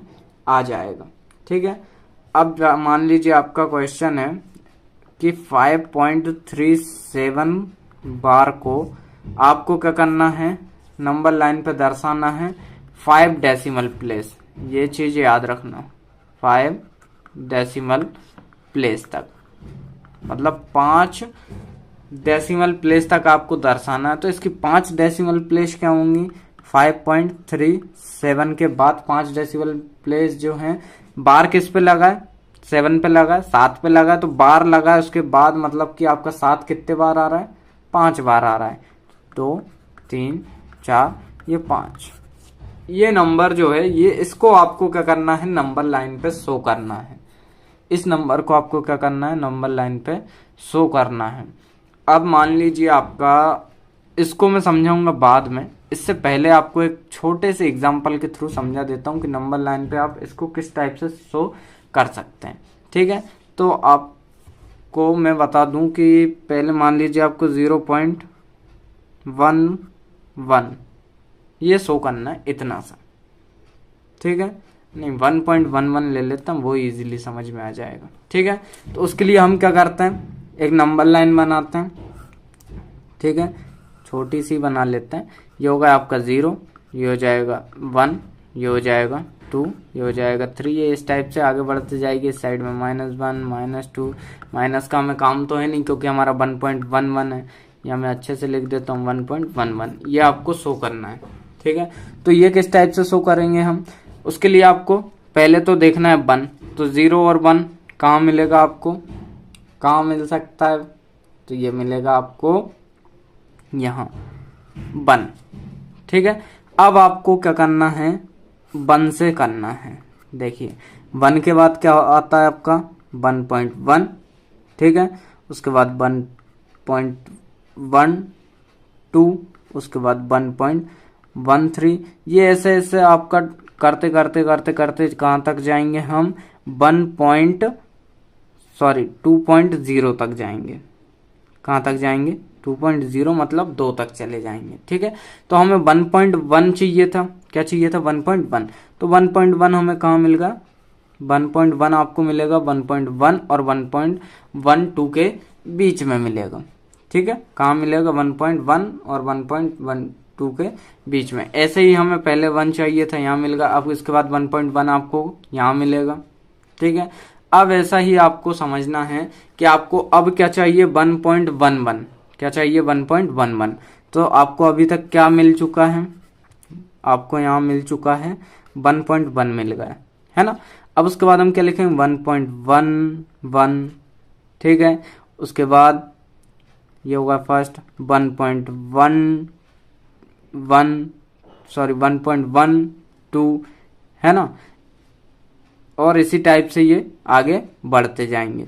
आ जाएगा। ठीक है, अब मान लीजिए आपका क्वेश्चन है कि 5.37 बार को आपको क्या करना है, नंबर लाइन पे दर्शाना है 5 डेसिमल प्लेस। ये चीज याद रखना, 5 डेसिमल प्लेस तक, मतलब 5 डेसिमल प्लेस तक आपको दर्शाना है। तो इसकी 5 डेसिमल प्लेस क्या होंगी, 5.37 के बाद 5 डेसिमल प्लेस जो है, बार किस पे लगा है, 7 पे लगा है, 7 पे लगा है, तो बार लगा है उसके बाद, मतलब कि आपका 7 कितने बार आ रहा है, 5 बार आ रहा है। 2 3 4 ये 5, ये नंबर जो है ये, इसको आपको क्या करना है, नंबर लाइन पे शो करना है। इस नंबर को आपको क्या करना है, नंबर लाइन पे शो करना है। अब मान लीजिए आपका, इसको मैं समझाऊंगा बाद में, इससे पहले आपको एक छोटे से एग्जांपल के थ्रू समझा देता हूं कि नंबर लाइन पे आप इसको किस टाइप से शो कर सकते हैं। ठीक है, तो आपको मैं बता दूं कि पहले मान लीजिए आपको 0.11 ये शो करना है, इतना सा। ठीक है, नहीं 1.11 ले लेता हूँ, वो इजीली समझ में आ जाएगा। ठीक है, तो उसके लिए हम क्या करते हैं, एक नंबर लाइन बनाते हैं। ठीक है, छोटी सी बना लेते हैं ये होगा आपका 0, ये हो जाएगा 1, ये हो जाएगा 2, ये हो जाएगा 3। ये इस टाइप से आगे बढ़ते जाएगी। इस साइड में -1 -2, माइनस का हमें काम तो है नहीं क्योंकि हमारा 1.11 है। या मैं अच्छे से लिख देता हूँ 1.11, ये आपको शो करना है। ठीक है, तो ये किस टाइप से शो करेंगे हम, उसके लिए आपको पहले तो देखना है 1, तो 0 और 1 कहाँ मिलेगा आपको, कहाँ मिल सकता है, तो ये मिलेगा आपको यहाँ 1। ठीक है, अब आपको क्या करना है, 1 से करना है। देखिए 1 के बाद क्या आता है आपका 1.1, ठीक है, उसके बाद 1.12, उसके बाद 1.13। ये ऐसे ऐसे आपका करते करते करते करते कहाँ तक जाएंगे हम, 2.0 तक जाएंगे। कहाँ तक जाएंगे, 2.0 मतलब 2 तक चले जाएंगे। ठीक है, तो हमें 1.1 चाहिए था, क्या चाहिए था 1.1, तो 1.1 हमें कहाँ मिलेगा, 1.1 आपको मिलेगा 1.1 और 1.12 के बीच में मिलेगा। ठीक है, कहाँ मिलेगा 1.1 और 1.12 के बीच में। ऐसे ही हमें पहले 1 चाहिए था, यहाँ मिलेगा। अब इसके बाद 1.1 आपको यहाँ मिलेगा। ठीक है, अब ऐसा ही आपको समझना है कि आपको अब क्या चाहिए 1.11, क्या चाहिए 1.11। तो आपको अभी तक क्या मिल चुका है, आपको यहाँ मिल चुका है 1.1 मिल गया है ना। अब उसके बाद हम क्या लिखेंगे 1.11। ठीक है, उसके बाद ये होगा फर्स्ट 1.12 है ना, और इसी टाइप से ये आगे बढ़ते जाएंगे।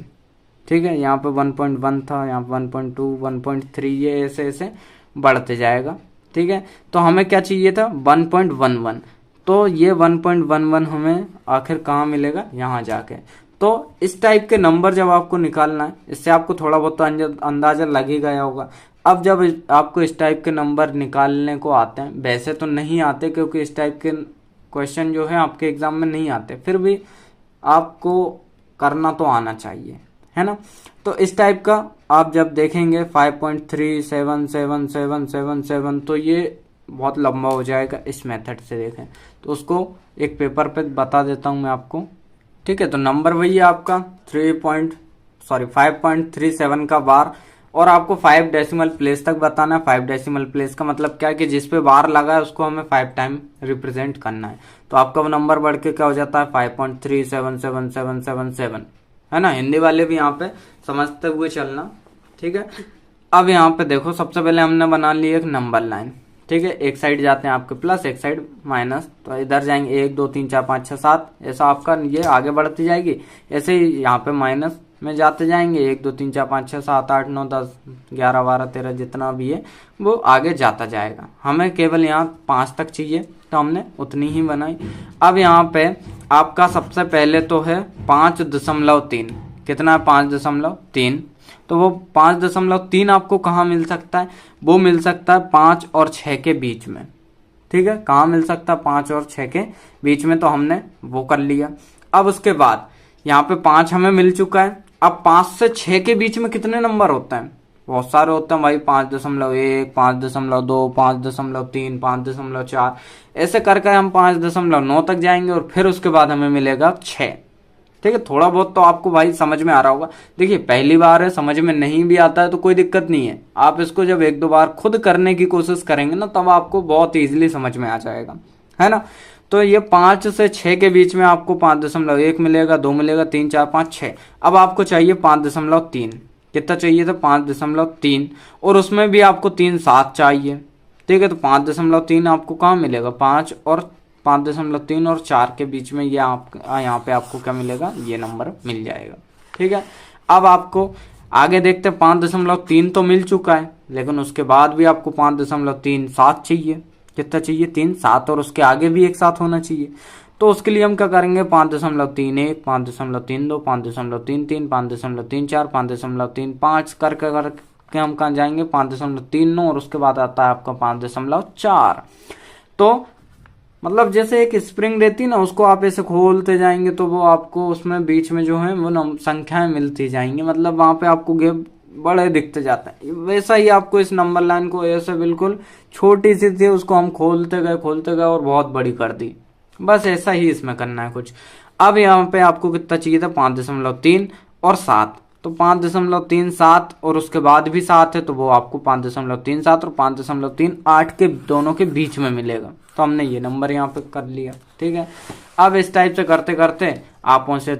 ठीक है, यहाँ पे 1.1 था, यहाँ पे 1.2, 1.3, ये ऐसे ऐसे बढ़ते जाएगा। ठीक है, तो हमें क्या चाहिए था 1.11, तो ये 1.11 हमें आखिर कहाँ मिलेगा, यहाँ जाके। तो इस टाइप के नंबर जब आपको निकालना है, इससे आपको थोड़ा बहुत अंदाजा लग ही गया होगा। अब जब आपको इस टाइप के नंबर निकालने को आते हैं, वैसे तो नहीं आते क्योंकि इस टाइप के क्वेश्चन जो है आपके एग्जाम में नहीं आते, फिर भी आपको करना तो आना चाहिए, है ना। तो इस टाइप का आप जब देखेंगे 5.3777777, तो ये बहुत लंबा हो जाएगा। इस मेथड से देखें तो उसको एक पेपर पे बता देता हूं मैं आपको। ठीक है, तो नंबर वही है आपका 5.37 का बार, और आपको 5 डेसिमल प्लेस तक बताना है। 5 डेसिमल प्लेस का मतलब क्या है कि जिस पे बार लगा है उसको हमें 5 टाइम रिप्रेजेंट करना है। तो आपका वो नंबर बढ़ के क्या हो जाता है 5.377777, है ना। हिंदी वाले भी यहाँ पे समझते हुए चलना। ठीक है, अब यहाँ पे देखो सबसे पहले हमने बना ली एक नंबर लाइन। ठीक है, एक साइड जाते हैं आपके प्लस, एक साइड माइनस, तो इधर जाएंगे 1 2 3 4 5 6 7, ऐसा आपका ये आगे बढ़ती जाएगी। ऐसे ही यहाँ पे माइनस में जाते जाएंगे 1 2 3 4 5 6 7 8 9 10 11 12 13 जितना भी है वो आगे जाता जाएगा। हमें केवल यहाँ 5 तक चाहिए तो हमने उतनी ही बनाई। अब यहाँ पे आपका सबसे पहले तो है 5.3, कितना है 5.3, तो वो 5.3 आपको कहाँ मिल सकता है, वो मिल सकता है 5 और 6 के बीच में। ठीक है, कहाँ मिल सकता है 5 और 6 के बीच में, तो हमने वो कर लिया। अब उसके बाद यहाँ पे 5 हमें मिल चुका है। अब 5 से 6 के बीच में कितने नंबर होते हैं, बहुत सारे होते हैं भाई, 5.1 5.2 5.3 5.4, ऐसे करके हम 5.9 तक जाएंगे और फिर उसके बाद हमें मिलेगा 6। ठीक है, थोड़ा बहुत तो आपको भाई समझ में आ रहा होगा। देखिए पहली बार है, समझ में नहीं भी आता है तो कोई दिक्कत नहीं है, आप इसको जब 1 2 बार खुद करने की कोशिश करेंगे ना तब आपको बहुत इजीली समझ में आ जाएगा, है ना। तो ये 5 से 6 के बीच में आपको 5.1 मिलेगा, 2 मिलेगा, 3 4 5 6। अब आपको चाहिए 5.3, कितना चाहिए था 5.3, और उसमें भी आपको 3 7 चाहिए। ठीक है, तो 5.3 आपको कहाँ मिलेगा, 5 और 5.3 और 4 के बीच में ये यहाँ पे आपको क्या मिलेगा, ये नंबर मिल जाएगा। ठीक है, अब आपको आगे देखते हैं 5.3 तो मिल चुका है, लेकिन उसके बाद भी आपको 5.37 चाहिए। कितना चाहिए 3 7, और उसके आगे भी एक साथ होना चाहिए। तो उसके लिए हम क्या करेंगे 5.31 5.32 5.33 5.34 5.35 करके हम कहाँ जाएंगे 5.39, और उसके बाद आता है आपका 5.4। तो मतलब जैसे एक स्प्रिंग रहती है ना, उसको आप ऐसे खोलते जाएंगे तो वो आपको उसमें बीच में जो है वो संख्याएं मिलती जाएंगी, मतलब वहां पे आपको गैप बड़े दिखते जाते हैं। वैसा ही आपको इस नंबर लाइन को ऐसे बिल्कुल छोटी सी थी, उसको हम खोलते गए और बहुत बड़ी कर दी। बस ऐसा ही इसमें करना है कुछ। अब यहाँ पे आपको कितना चाहिए था, 5.3 और 7, तो 5.37 और उसके बाद भी 7 है, तो वो आपको 5.37 और 5.38 के दोनों के बीच में मिलेगा। तो हमने ये नंबर यहाँ पे कर लिया, ठीक है। अब इस टाइप से करते करते आप पहुंचे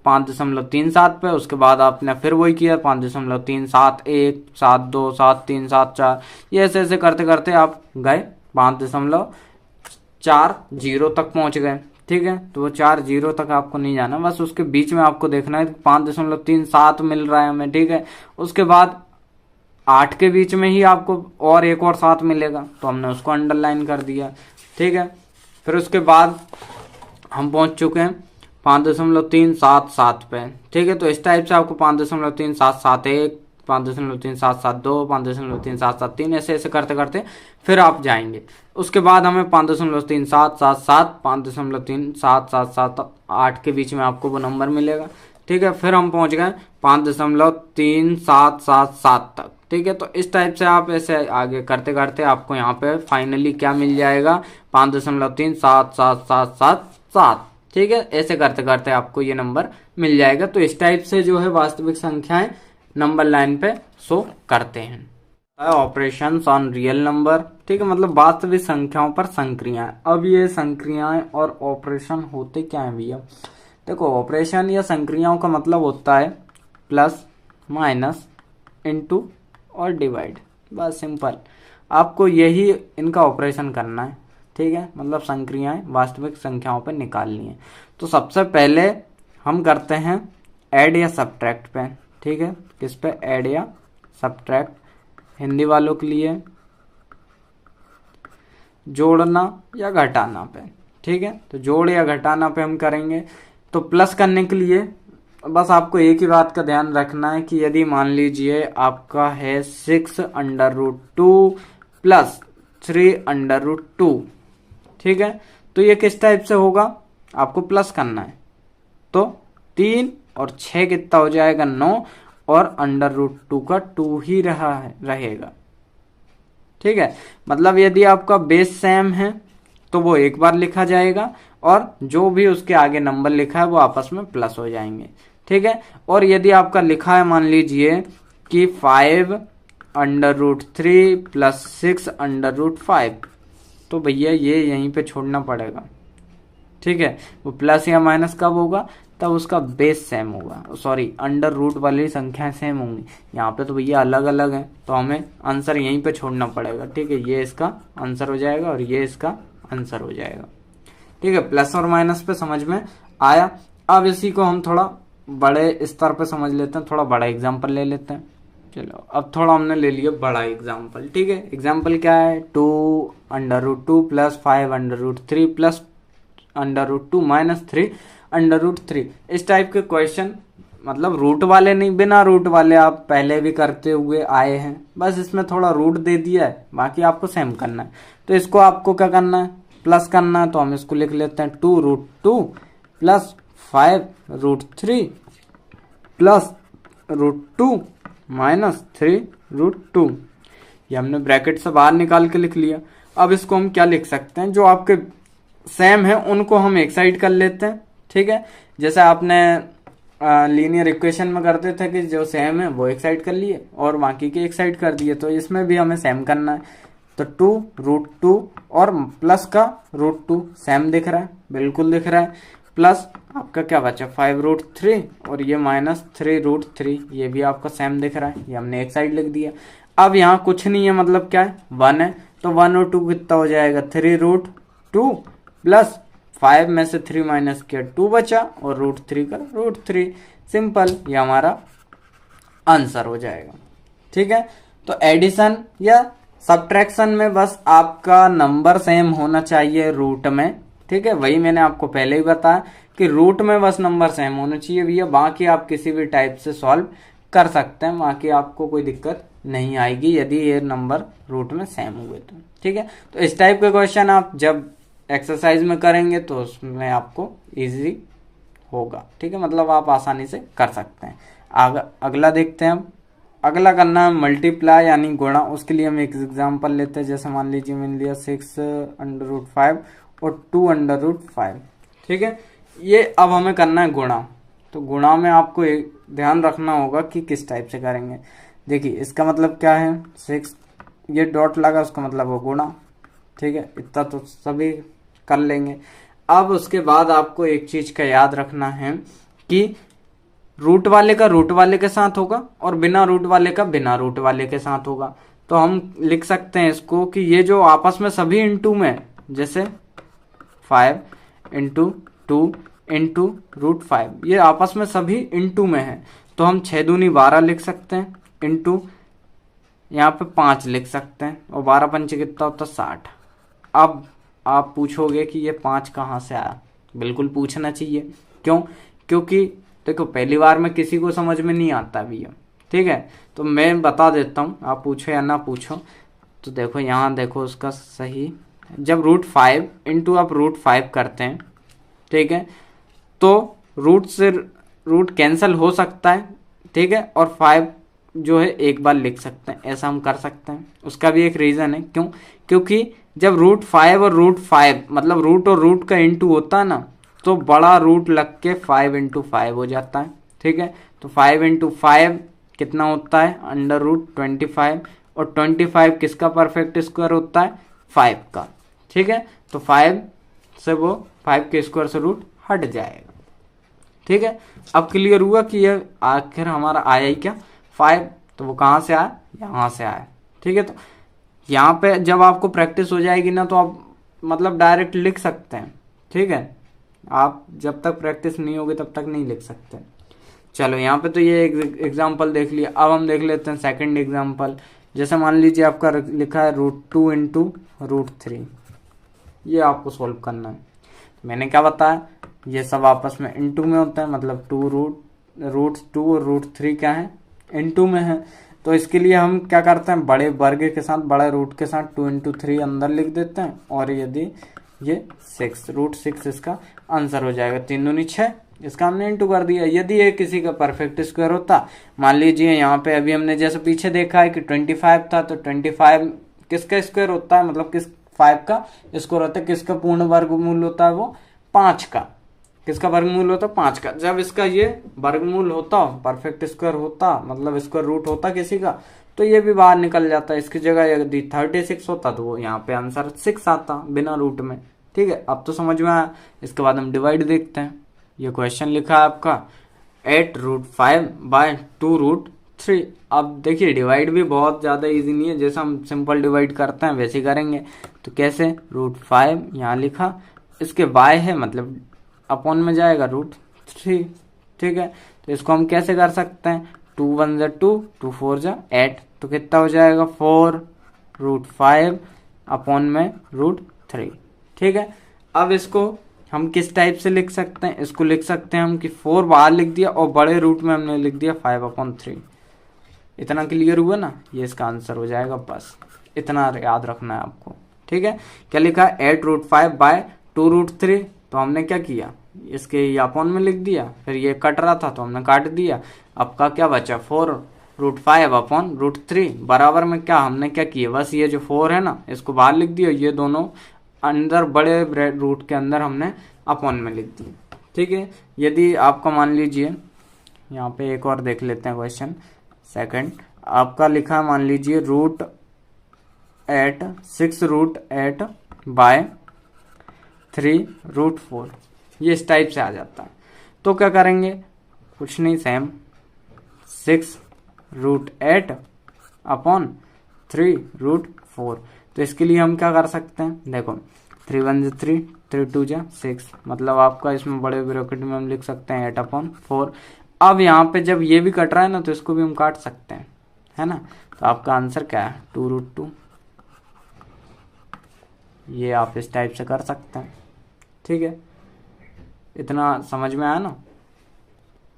5.37 पे। उसके बाद आपने फिर वही किया 5.371, 7.2, 7.3, 7.4, ये ऐसे ऐसे करते करते आप गए 5.40 तक पहुंच गए, ठीक है। तो वो 40 तक आपको नहीं जाना, बस उसके बीच में आपको देखना है 5.37 मिल रहा है हमें, ठीक है। उसके बाद 8 के बीच में ही आपको और एक और 7 मिलेगा, तो हमने उसको अंडरलाइन कर दिया, ठीक है। फिर उसके बाद हम पहुंच चुके हैं 5.377 पे, ठीक है। तो इस टाइप से आपको 5.377 5.377 5.377 ऐसे ऐसे करते करते फिर आप जाएंगे। उसके बाद हमें 5.3777 5.3777 के बीच में आपको वो नंबर मिलेगा, ठीक है। फिर हम पहुंच गए 5.3777 तक, ठीक है। तो इस टाइप से आप ऐसे आगे करते करते आपको यहाँ पे फाइनली क्या मिल जाएगा, 5.37777, ठीक है। ऐसे करते करते आपको ये नंबर मिल जाएगा। तो इस टाइप से जो है वास्तविक संख्याएं नंबर लाइन पे शो करते हैं। ऑपरेशंस ऑन रियल नंबर, ठीक है, मतलब वास्तविक संख्याओं पर संक्रियाएं। अब ये संक्रियाएं और ऑपरेशन होते क्या है भैया, देखो ऑपरेशन या संक्रियाओं का मतलब होता है प्लस माइनस इनटू और डिवाइड, बस सिंपल। आपको यही इनका ऑपरेशन करना है, ठीक है, मतलब संक्रियाएं वास्तविक संख्याओं पे निकालनी है। तो सबसे पहले हम करते हैं ऐड या सब्ट्रैक्ट पे, ठीक है। किस पे, ऐड या सब्ट्रैक्ट। हिंदी वालों के लिए जोड़ना या घटाना पे, ठीक है। तो जोड़ या घटाना पे हम करेंगे। तो प्लस करने के लिए बस आपको एक ही बात का ध्यान रखना है कि यदि मान लीजिए आपका है 6√2 प्लस 3√2, ठीक है। तो ये किस टाइप से होगा, आपको प्लस करना है। तो 3 और 6 कितना हो जाएगा, 9, और √2 का 2 ही रहेगा, ठीक है। मतलब यदि आपका बेस सेम है तो वो एक बार लिखा जाएगा, और जो भी उसके आगे नंबर लिखा है वो आपस में प्लस हो जाएंगे, ठीक है। और यदि आपका लिखा है मान लीजिए कि 5√3 प्लस 6√5, तो भैया ये यहीं पे छोड़ना पड़ेगा, ठीक है। वो प्लस या माइनस कब होगा, तब उसका बेस सेम होगा, सॉरी अंडर रूट वाली संख्याएं सेम होंगी। यहाँ पे तो भैया अलग अलग है, तो हमें आंसर यहीं पे छोड़ना पड़ेगा, ठीक है। ये इसका आंसर हो जाएगा और ये इसका आंसर हो जाएगा, ठीक है। प्लस और माइनस पे समझ में आया। अब इसी को हम थोड़ा बड़े स्तर पे समझ लेते हैं, थोड़ा बड़ा एग्जाम्पल ले लेते हैं। चलो अब थोड़ा हमने ले लिया बड़ा एग्जाम्पल, ठीक है। एग्जाम्पल क्या है, 2√2 प्लस 5√3 प्लस √2 माइनस 3√3। इस टाइप के क्वेश्चन, मतलब रूट वाले नहीं, बिना रूट वाले आप पहले भी करते हुए आए हैं, बस इसमें थोड़ा रूट दे दिया है, बाकी आपको सेम करना है। तो इसको आपको क्या करना है, प्लस करना है। तो हम इसको लिख लेते हैं 2√2 प्लस 5√3 प्लस √2 माइनस 3√2। ये हमने ब्रैकेट से बाहर निकाल के लिख लिया। अब इसको हम क्या लिख सकते हैं, जो आपके सेम है उनको हम एक साइड कर लेते हैं, ठीक है। जैसे आपने लीनियर इक्वेशन में करते थे कि जो सेम है वो एक साइड कर लिए और बाकी के एक साइड कर दिए, तो इसमें भी हमें सेम करना है। तो 2√2 और प्लस का √2 सेम दिख रहा है, बिल्कुल दिख रहा है। प्लस आपका क्या बचा 5√3 और ये माइनस 3√3, ये भी आपका सेम दिख रहा है, ये हमने एक साइड लिख दिया। अब यहाँ कुछ नहीं है, मतलब क्या है, 1 है, तो 1 और 2 कितना हो जाएगा 3√2 प्लस 5 में से 3 माइनस किया 2 बचा और √3 का √3। सिंपल, ये हमारा आंसर हो जाएगा, ठीक है। तो एडिशन या सब्ट्रैक्शन में बस आपका नंबर सेम होना चाहिए रूट में, ठीक है। वही मैंने आपको पहले ही बताया कि रूट में बस नंबर सेम होना चाहिए भैया, बाकी आप किसी भी टाइप से सॉल्व कर सकते हैं, बाकी आपको कोई दिक्कत नहीं आएगी यदि ये नंबर रूट में सेम हुए तो, ठीक है। तो इस टाइप के क्वेश्चन आप जब एक्सरसाइज में करेंगे तो उसमें आपको इजी होगा, ठीक है, मतलब आप आसानी से कर सकते हैं। अगला देखते हैं हम। अगला करना है मल्टीप्लाई यानी गुणा। उसके लिए हम एक एग्जांपल लेते हैं। जैसे मान लीजिए मैंने लिया 6√5 और 2√5। ठीक है, ये अब हमें करना है गुणा। तो गुणा में आपको एक ध्यान रखना होगा कि किस टाइप से करेंगे। देखिए इसका मतलब क्या है, 6 ये डॉट लगा उसका मतलब वो गुणा। ठीक है, इतना तो सभी कर लेंगे। अब उसके बाद आपको एक चीज का याद रखना है कि रूट वाले का रूट वाले के साथ होगा और बिना रूट वाले का बिना रूट वाले के साथ होगा। तो हम लिख सकते हैं इसको कि ये जो आपस में सभी इनटू में, जैसे 5 × 2 × √5, ये आपस में सभी इनटू में है। तो हम 6 दूनी 12 लिख सकते हैं, इंटू यहाँ पे 5 लिख सकते हैं, और 12 पंचे कितना होता है 60। अब आप पूछोगे कि ये 5 कहाँ से आया। बिल्कुल पूछना चाहिए। क्यों? क्योंकि देखो पहली बार में किसी को समझ में नहीं आता भैया। ठीक है, तो मैं बता देता हूँ, आप पूछो या ना पूछो। तो देखो यहाँ देखो उसका सही, जब √5 इंटू आप √5 करते हैं, ठीक है, तो रूट से रूट कैंसिल हो सकता है। ठीक है, और 5 जो है एक बार लिख सकते हैं, ऐसा हम कर सकते हैं। उसका भी एक रीजन है, क्यों? क्योंकि जब √5 और √5 मतलब रूट और रूट का इंटू होता है ना, तो बड़ा रूट लग के 5 × 5 हो जाता है। ठीक है, तो 5 × 5 कितना होता है, √25, और 25 किसका परफेक्ट स्क्वायर होता है, 5 का। ठीक है, तो 5 से वो 5 के स्क्वायर से रूट हट जाएगा। ठीक है, अब क्लियर हुआ कि ये आखिर हमारा आया ही क्या, 5। तो वो कहाँ से आया, यहाँ से आया। ठीक है, तो यहाँ पे जब आपको प्रैक्टिस हो जाएगी ना, तो आप मतलब डायरेक्ट लिख सकते हैं। ठीक है, आप जब तक प्रैक्टिस नहीं होगी तब तक नहीं लिख सकते। चलो यहाँ पे तो ये एग्जाम्पल देख लिया। अब हम देख लेते हैं सेकंड एग्जाम्पल। जैसे मान लीजिए आपका लिखा है √2 × √3, ये आपको सोल्व करना है। मैंने क्या बताया, ये सब आपस में इनटू में होता है, मतलब √2 और √3 क्या है, इनटू में है। तो इसके लिए हम क्या करते हैं, बड़े वर्ग के साथ, बड़े रूट के साथ 2 × 3 अंदर लिख देते हैं, और यदि ये 6 √6 इसका आंसर हो जाएगा। 3 दूनी 6, इसका हमने इंटू कर दिया। यदि ये किसी का परफेक्ट स्क्वायर होता, मान लीजिए यहाँ पे अभी हमने जैसे पीछे देखा है कि 25 था, तो 25 किसका स्क्वायर होता है, मतलब किस 5 का स्क्वायर होता है, किसका पूर्ण वर्गमूल होता है, वो 5 का। किसका वर्गमूल होता, 5 का। जब इसका ये वर्गमूल होता, परफेक्ट स्क्वायर होता, मतलब स्क्वायर रूट होता किसी का, तो ये भी बाहर निकल जाता। इसकी जगह यदि 36 होता तो वो यहाँ पे आंसर 6 आता बिना रूट में। ठीक है, अब तो समझ में आया। इसके बाद हम डिवाइड देखते हैं। ये क्वेश्चन लिखा है आपका 8√5/2√3। अब देखिए डिवाइड भी बहुत ज़्यादा इजी नहीं है, जैसे हम सिंपल डिवाइड करते हैं वैसे करेंगे। तो कैसे, √5 यहाँ लिखा, इसके बाय है मतलब अपॉन में जाएगा √3। ठीक है, तो इसको हम कैसे कर सकते हैं, 2 1 जा 2, 2 4 जा 8, तो कितना हो जाएगा 4√5 अपॉन में √3। ठीक है, अब इसको हम किस टाइप से लिख सकते हैं, इसको लिख सकते हैं हम कि 4 बाहर लिख दिया और बड़े रूट में हमने लिख दिया 5/3। इतना क्लियर हुआ ना, ये इसका आंसर हो जाएगा। बस इतना याद रखना है आपको। ठीक है, क्या लिखा है 8√5/2√3, तो हमने क्या किया, इसके ये अपॉन में लिख दिया, फिर ये कट रहा था तो हमने काट दिया। अब का क्या बचा, 4√5/√3 बराबर में क्या हमने क्या किया, बस ये जो 4 है ना इसको बाहर लिख दिया, ये दोनों अंदर बड़े रूट के अंदर हमने अपॉन में लिख दिया। ठीक है, यदि आपका मान लीजिए यहाँ पे एक और देख लेते हैं क्वेश्चन सेकंड। आपका लिखा मान लीजिए √6√8/3√4, ये इस टाइप से आ जाता है। तो क्या करेंगे, कुछ नहीं, सेम 6√8/3√4। तो इसके लिए हम क्या कर सकते हैं, देखो 3 1 जा 3, 3 2 जा 6, मतलब आपका इसमें बड़े ब्रैकेट में हम लिख सकते हैं 8/4। अब यहाँ पे जब ये भी कट रहा है ना, तो इसको भी हम काट सकते हैं, है ना। तो आपका आंसर क्या है, 2√2। ये आप इस टाइप से कर सकते हैं। ठीक है, इतना समझ में आया ना।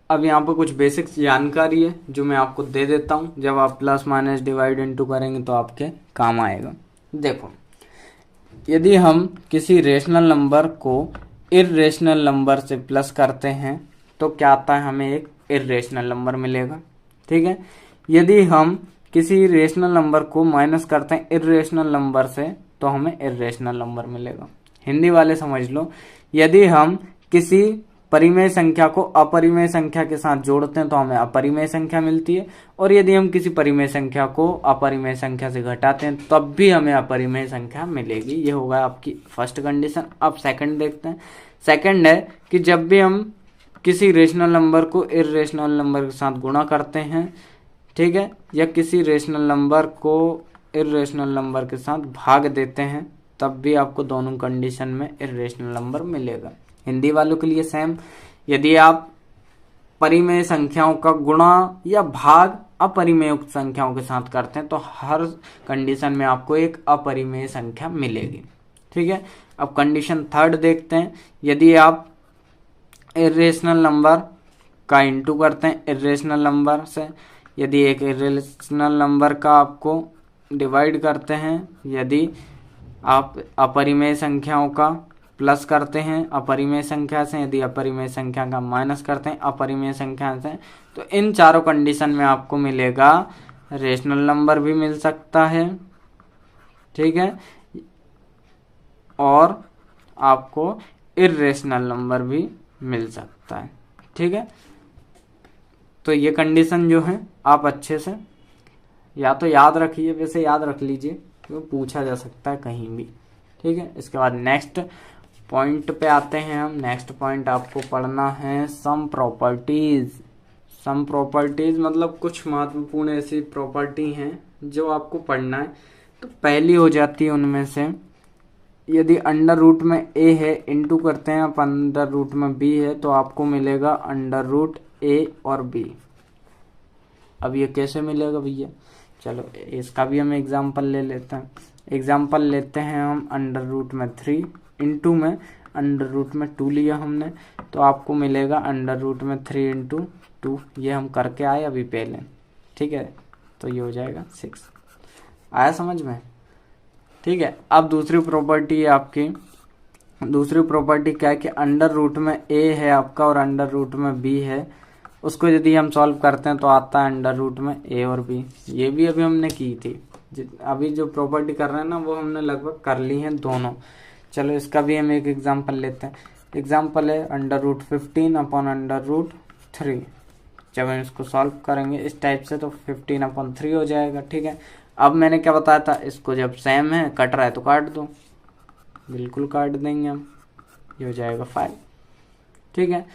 अब यहाँ पर कुछ बेसिक जानकारी है जो मैं आपको दे देता हूँ, जब आप प्लस माइनस डिवाइड इनटू करेंगे तो आपके काम आएगा। देखो, यदि हम किसी रेशनल नंबर को इर्रेशनल नंबर से प्लस करते हैं तो क्या आता है, हमें एक इर्रेशनल नंबर मिलेगा। ठीक है, यदि हम किसी रेशनल नंबर को माइनस करते हैं इर्रेशनल नंबर से तो हमें इर्रेशनल नंबर मिलेगा। हिंदी वाले समझ लो, यदि हम किसी परिमेय संख्या को अपरिमेय संख्या के साथ जोड़ते हैं तो हमें अपरिमेय संख्या मिलती है, और यदि हम किसी परिमेय संख्या को अपरिमेय संख्या से घटाते हैं तब भी हमें अपरिमेय संख्या मिलेगी। ये होगा आपकी फर्स्ट कंडीशन। अब सेकंड देखते हैं। सेकंड है कि जब भी हम किसी रेशनल नंबर को इर्रेशनल नंबर के साथ गुणा करते हैं, ठीक है, या किसी रेशनल नंबर को इर्रेशनल नंबर के साथ भाग देते हैं, तब भी आपको दोनों कंडीशन में इर्रेशनल नंबर मिलेगा। हिंदी वालों के लिए सेम, यदि आप परिमेय संख्याओं का गुणा या भाग अपरिमेय संख्याओं के साथ करते हैं तो हर कंडीशन में आपको एक अपरिमेय संख्या मिलेगी। ठीक है, अब कंडीशन थर्ड देखते हैं। यदि आप इर्रेशनल नंबर का इंटू करते हैं इर्रेशनल नंबर से, यदि एक इर्रेशनल नंबर का आपको डिवाइड करते हैं, यदि आप अपरिमेय संख्याओं का प्लस करते हैं अपरिमेय संख्या से, यदि अपरिमेय संख्या का माइनस करते हैं अपरिमेय संख्या से, तो इन चारों कंडीशन में आपको मिलेगा रेशनल नंबर भी मिल सकता है। ठीक है, और आपको इर्रेशनल नंबर भी मिल सकता है। ठीक है, तो ये कंडीशन जो है आप अच्छे से या तो याद रखिए, वैसे याद रख लीजिए क्योंकि पूछा जा सकता है कहीं भी। ठीक है, इसके बाद नेक्स्ट पॉइंट पे आते हैं हम। नेक्स्ट पॉइंट आपको पढ़ना है सम प्रॉपर्टीज। सम प्रॉपर्टीज मतलब कुछ महत्वपूर्ण ऐसी प्रॉपर्टी हैं जो आपको पढ़ना है। तो पहली हो जाती है उनमें से, यदि अंडर रूट में ए है, इंटू करते हैं आप अंडर रूट में बी है, तो आपको मिलेगा अंडर रूट ए और बी। अब ये कैसे मिलेगा भैया, चलो इसका भी हम एग्जाम्पल ले लेते हैं। एग्जाम्पल लेते हैं हम अंडर रूट में 3 इंटू में अंडर रूट में 2 लिया हमने, तो आपको मिलेगा अंडर रूट में 3 इंटू 2। ये हम करके आए अभी पहले। ठीक है, तो ये हो जाएगा 6। आया समझ में? ठीक है, अब दूसरी प्रॉपर्टी है आपकी। दूसरी प्रॉपर्टी क्या है कि अंडर रूट में ए है आपका और अंडर रूट में बी है, उसको यदि हम सॉल्व करते हैं तो आता है अंडर रूट में ए और बी। ये भी अभी हमने की थी, अभी जो प्रॉपर्टी कर रहे हैं ना वो हमने लगभग कर ली है दोनों। चलो इसका भी हम एक एग्जांपल लेते हैं। एग्जांपल है under root 15 upon under root 3। जब हम इसको सॉल्व करेंगे इस टाइप से तो 15 अपॉन 3 हो जाएगा। ठीक है, अब मैंने क्या बताया था, इसको जब सेम है कट रहा है तो काट दो, बिल्कुल काट देंगे हम, ये हो जाएगा 5। ठीक है,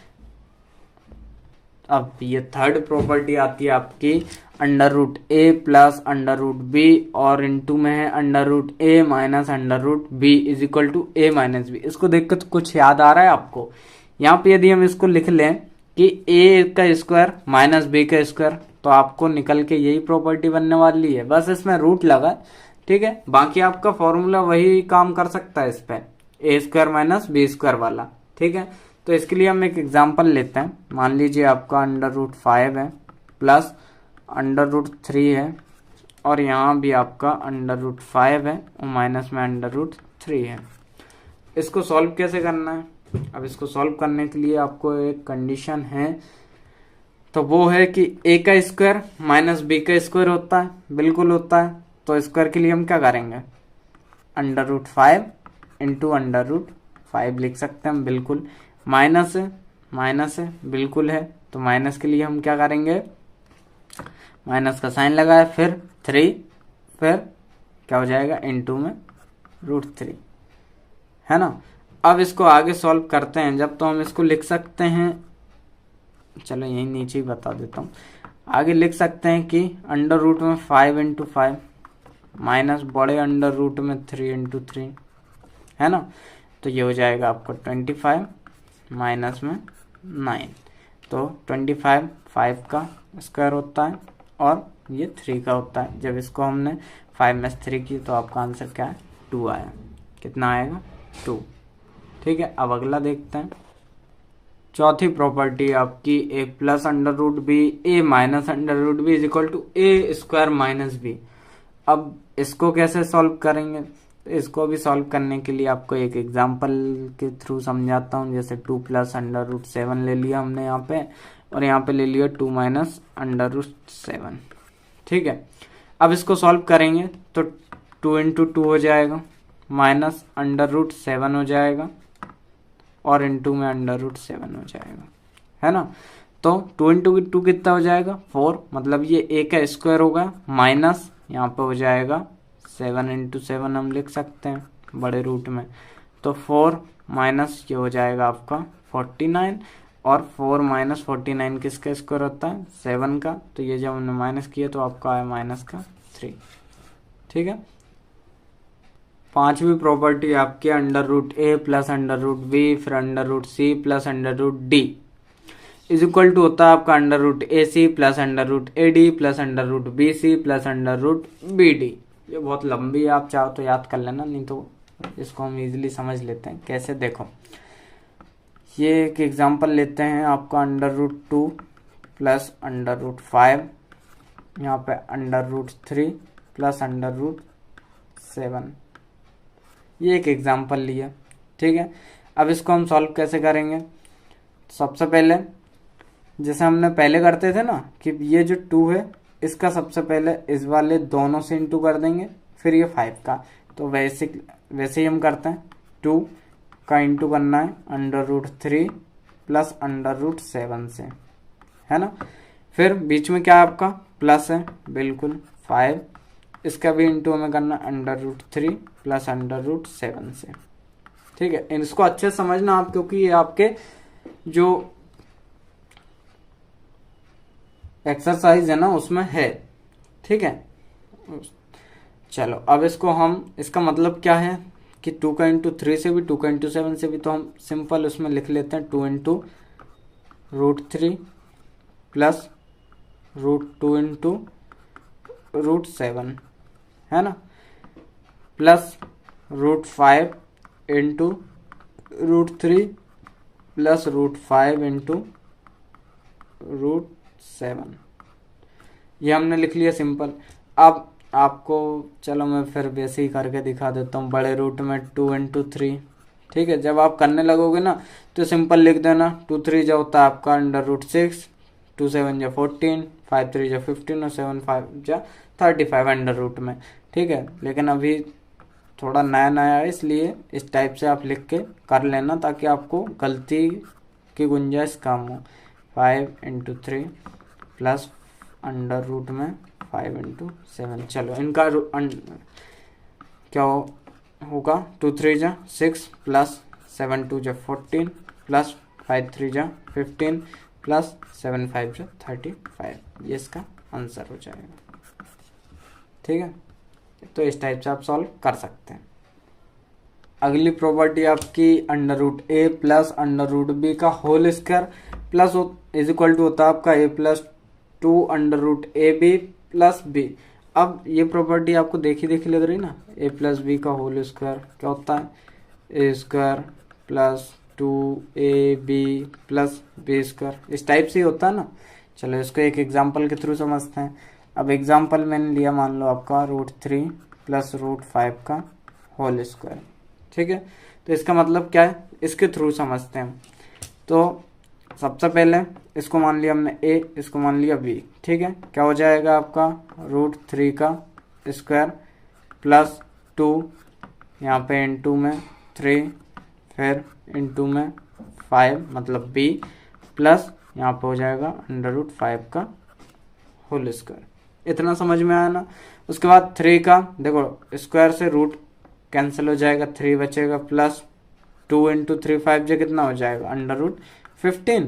अब ये थर्ड प्रॉपर्टी आती है आपकी under root A plus under root B और इनटू में है under root A minus under root B is equal to A minus B. इसको देखकर तो कुछ याद आ रहा है आपको? यहाँ पे यदि हम इसको लिख लें कि ए का स्क्वायर माइनस बी का स्क्वायर, तो आपको निकल के यही प्रॉपर्टी बनने वाली है, बस इसमें रूट लगा। ठीक है, बाकी आपका फॉर्मूला वही काम कर सकता है इस पे, ए स्क्वायर माइनस बी स्क्वायर वाला। ठीक है, तो इसके लिए हम एक एग्जांपल लेते हैं। मान लीजिए आपका अंडर रूट 5 है प्लस अंडर रूट 3 है, और यहाँ भी आपका अंडर रूट 5 है और माइनस में अंडर रूट 3 है। इसको सॉल्व कैसे करना है? अब इसको सॉल्व करने के लिए आपको एक कंडीशन है, तो वो है कि ए का स्क्वायर माइनस बी का स्क्वायर होता है, बिल्कुल होता है। तो स्क्वायर के लिए हम क्या करेंगे, under root 5 into under root 5 लिख सकते हैं हम, बिल्कुल। माइनस है बिल्कुल है, तो माइनस के लिए हम क्या करेंगे, माइनस का साइन लगाए, फिर 3, फिर क्या हो जाएगा इंटू में रूट 3, है ना। अब इसको आगे सॉल्व करते हैं जब, तो हम इसको लिख सकते हैं, चलो यही नीचे ही बता देता हूँ। आगे लिख सकते हैं कि अंडर रूट में 5 इंटू 5 माइनस बड़े अंडर रूट में 3 इंटू 3, है ना। तो ये हो जाएगा आपको 25 माइनस में 9, तो 25 5 का स्क्वायर होता है और ये 3 का होता है। जब इसको हमने 5 में 3 की तो आपका आंसर क्या है, 2 आया। कितना आएगा, 2। ठीक है, अब अगला देखते हैं। चौथी प्रॉपर्टी आपकी A plus under root B A minus under root B is equal to A square minus B. अब इसको कैसे सॉल्व करेंगे, तो इसको भी सॉल्व करने के लिए आपको एक एग्जांपल के थ्रू समझाता हूँ। जैसे 2 प्लस अंडर रूट 7 ले लिया हमने यहाँ पे, और यहाँ पे ले लिया 2 माइनस √7। ठीक है, अब इसको सॉल्व करेंगे तो 2 इंटू 2 हो जाएगा, माइनस √7 हो जाएगा, और इंटू में √7 हो जाएगा, है ना। तो 2 इंटू 2 कितना हो जाएगा 4, मतलब ये a का स्क्वायर होगा, माइनस यहाँ पे हो जाएगा 7 इंटू 7 हम लिख सकते हैं बड़े रूट में, तो 4 माइनस ये हो जाएगा आपका 49, और 4 माइनस 49 किसका स्क्वायर होता है 7 का, तो ये जब हमने माइनस किया तो आपका आया माइनस का 3। ठीक है, पांचवी प्रॉपर्टी आपकी √a प्लस √b फिर √c plus √d is equal to होता है आपका √ac plus √ad plus √bc plus √bd। ये बहुत लंबी है, आप चाहो तो याद कर लेना, नहीं तो इसको हम इजीली समझ लेते हैं। कैसे, देखो ये एक एग्जांपल लेते हैं आपका √2 प्लस √5, यहाँ पे √3 प्लस √7, ये एक एग्जांपल लिया। ठीक है, अब इसको हम सॉल्व कैसे करेंगे, सबसे पहले जैसे हमने पहले करते थे ना कि ये जो 2 है इसका सबसे पहले इस वाले दोनों से इंटू कर देंगे, फिर ये 5 का, तो वैसे ही हम करते हैं। 2 का इंटू करना है √3 प्लस √7 से, है ना। फिर बीच में क्या आपका प्लस है, बिल्कुल 5, इसका भी इंटू हमें करना √3 प्लस √7 से। ठीक है, इसको अच्छे से समझना आप, क्योंकि ये आपके जो एक्सरसाइज है ना उसमें है। ठीक है, चलो अब इसको हम, इसका मतलब क्या है कि 2 का इंटू 3 से भी 2 का इंटू 7 से भी, तो हम सिंपल उसमें लिख लेते हैं 2 इंटू √3 प्लस √2 इंटू √7, है ना, प्लस √5 इंटू √3 प्लस √5 इंटू √7, ये हमने लिख लिया सिंपल। अब आपको चलो मैं फिर वैसे ही करके दिखा देता हूँ बड़े रूट में 2 इंटू 3। ठीक है, जब आप करने लगोगे ना तो सिंपल लिख देना, 2 3 जो होता है आपका √6, 2 7 जो 14, 5 3 जो 15 और 7 5 जो 35 अंडर रूट में। ठीक है, लेकिन अभी थोड़ा नया नया है इसलिए इस टाइप से आप लिख के कर लेना ताकि आपको गलती की गुंजाइश कम हो। 5 इंटू 3 प्लस अंडर रूट में 5 इंटू 7। चलो इनका क्या होगा, 2 3 जा 6 प्लस 7 2 जा 14 प्लस 5 3 जा 15 प्लस 7 5 जा 35, ये इसका आंसर हो जाएगा। ठीक है, तो इस टाइप से आप सॉल्व कर सकते हैं। अगली प्रॉपर्टी आपकी √a प्लस √b का whole square plus is equal to होता है आपका a plus 2 √ab plus b। अब ये प्रॉपर्टी आपको देखी लग रही ना, a प्लस b का होल स्क्वायर क्या होता है, a square plus 2ab plus b square, इस टाइप से ही होता है ना। चलो इसको एक एग्जांपल के थ्रू समझते हैं। अब एग्जांपल मैंने लिया, मान लो आपका √3 प्लस √5 का होल स्क्वायर। ठीक है, तो इसका मतलब क्या है, इसके थ्रू समझते हैं। तो सबसे पहले इसको मान लिया हमने a, इसको मान लिया b। ठीक है, क्या हो जाएगा आपका √3 का स्क्वायर प्लस 2, यहाँ पे इंटू में 3, फिर इंटू में 5 मतलब b, प्लस यहाँ पे हो जाएगा √5 का होल स्क्वायर। इतना समझ में आया ना। उसके बाद 3 का देखो स्क्वायर से रूट कैंसिल हो जाएगा, 3 बचेगा, प्लस 2 इंटू 3 5 जो कितना हो जाएगा √15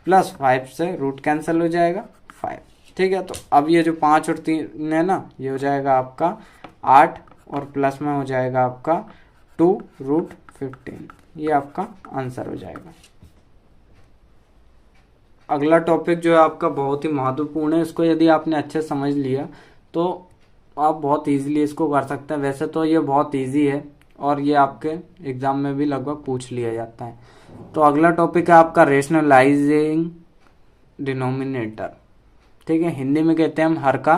प्लस 5 से रूट कैंसिल हो जाएगा 5। ठीक है, तो अब ये जो 5 और 3 है ना, ये हो जाएगा आपका 8 और प्लस में हो जाएगा आपका 2√15, ये आपका आंसर हो जाएगा। अगला टॉपिक जो है आपका बहुत ही महत्वपूर्ण है, इसको यदि आपने अच्छे समझ लिया तो आप बहुत इजीली इसको कर सकते हैं। वैसे तो ये बहुत इजी है और ये आपके एग्जाम में भी लगभग पूछ लिया जाता है। तो अगला टॉपिक है आपका रेशनलाइजिंग डिनोमिनेटर। ठीक है, हिंदी में कहते हैं हम हर का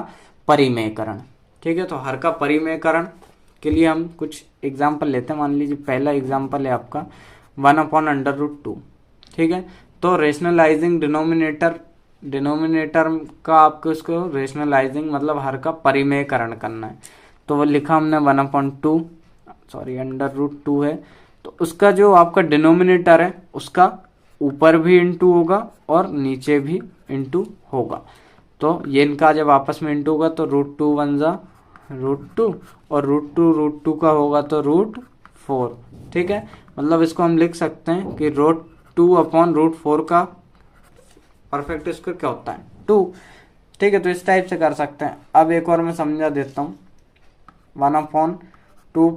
परिमेयकरण। ठीक है, तो हर का परिमेयकरण के लिए हम कुछ एग्जाम्पल लेते हैं। मान लीजिए पहला एग्जाम्पल है आपका 1/√2। ठीक है, तो रेशनलाइजिंग डिनोमिनेटर का आपको इसको रेशनलाइजिंग मतलब हर का परिमेयकरण करना है। तो वो लिखा हमने 1/2 सॉरी √2 है। तो उसका जो आपका डिनोमिनेटर है उसका ऊपर भी इंटू होगा और नीचे भी इंटू होगा। तो ये इनका जब आपस में इंटू होगा तो √2 1 जा √2 और √2 का होगा तो √4। ठीक है, मतलब इसको हम लिख सकते हैं कि √2/√4 का परफेक्ट स्क्वायर क्या होता है 2। ठीक है, तो इस टाइप से कर सकते हैं। अब एक और मैं समझा देता हूँ 1/2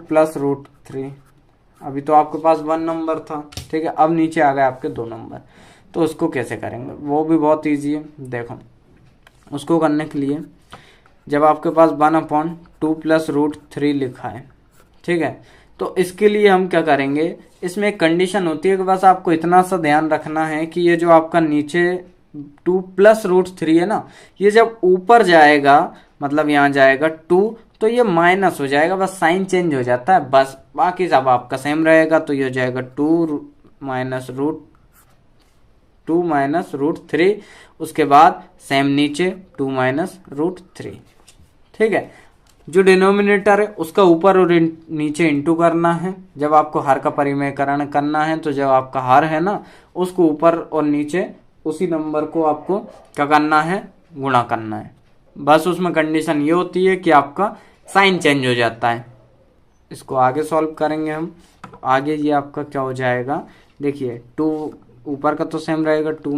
+ √3। अभी तो आपके पास 1 नंबर था, ठीक है, अब नीचे आ गए आपके 2 नंबर। तो उसको कैसे करेंगे वो भी बहुत ईजी है। देखो उसको करने के लिए जब आपके पास 1/2 + √3 लिखा है, ठीक है, तो इसके लिए हम क्या करेंगे, इसमें एक कंडीशन होती है कि बस आपको इतना सा ध्यान रखना है कि ये जो आपका नीचे 2 + √3 है ना, ये जब ऊपर जाएगा मतलब यहाँ जाएगा 2 तो ये माइनस हो जाएगा, बस साइन चेंज हो जाता है बस, बाकी सब आपका सेम रहेगा। तो ये हो जाएगा 2 - √3, उसके बाद सेम नीचे 2 - √3। ठीक है, जो डिनोमिनेटर है उसका ऊपर और नीचे इंटू करना है। जब आपको हर का परिमेयकरण करना है तो जब आपका हर है ना उसको ऊपर और नीचे उसी नंबर को आपको क्या करना है, गुणा करना है। बस उसमें कंडीशन ये होती है कि आपका साइन चेंज हो जाता है। इसको आगे सॉल्व करेंगे हम। आगे ये आपका क्या हो जाएगा, देखिए 2 ऊपर का तो सेम रहेगा 2 -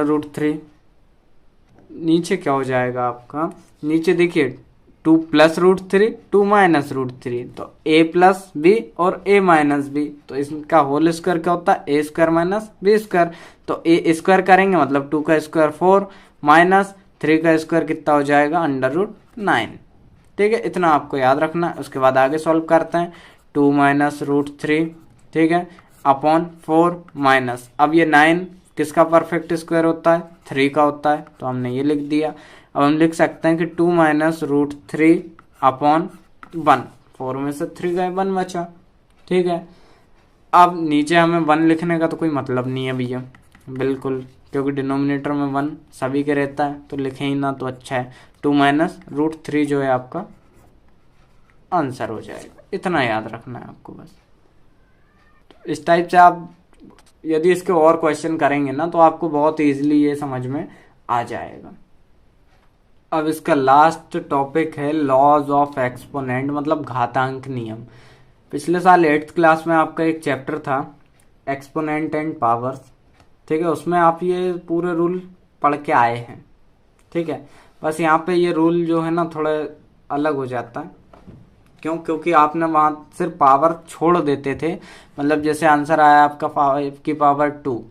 √3। नीचे क्या हो जाएगा आपका, नीचे देखिए 2 + √3 2 - √3 तो a + b और a - b। तो इसका होल स्क्वायर क्या होता है, a² - b²। तो a स्क्वायर करेंगे मतलब 2 का स्क्वायर 4 माइनस 3 का स्क्वायर कितना हो जाएगा √9। ठीक है, इतना आपको याद रखना है। उसके बाद आगे सॉल्व करते हैं 2 - √3, ठीक है, अपॉन 4 माइनस, अब ये 9 किसका परफेक्ट स्क्वायर होता है, 3 का होता है, तो हमने ये लिख दिया। अब हम लिख सकते हैं कि 2 - √3 अपॉन 1, 4 में से 3 गए 1 बचा। ठीक है, अब नीचे हमें 1 लिखने का तो कोई मतलब नहीं है भैया, बिल्कुल, क्योंकि डिनोमिनेटर में 1 सभी के रहता है, तो लिखें ही ना तो अच्छा है। 2 - √3 जो है आपका आंसर हो जाएगा। इतना याद रखना है आपको बस। इस टाइप से आप यदि इसके और क्वेश्चन करेंगे ना तो आपको बहुत इजीली ये समझ में आ जाएगा। अब इसका लास्ट टॉपिक है लॉज ऑफ एक्सपोनेंट मतलब घातांक नियम। पिछले साल 8th क्लास में आपका एक चैप्टर था एक्सपोनेंट एंड पावर्स, ठीक है, उसमें आप ये पूरे रूल पढ़ के आए हैं। ठीक है, बस यहाँ पे ये रूल जो है ना थोड़ा अलग हो जाता है। क्यों, क्योंकि आपने वहां सिर्फ पावर छोड़ देते थे, मतलब जैसे आंसर आया आपका 5 की पावर 2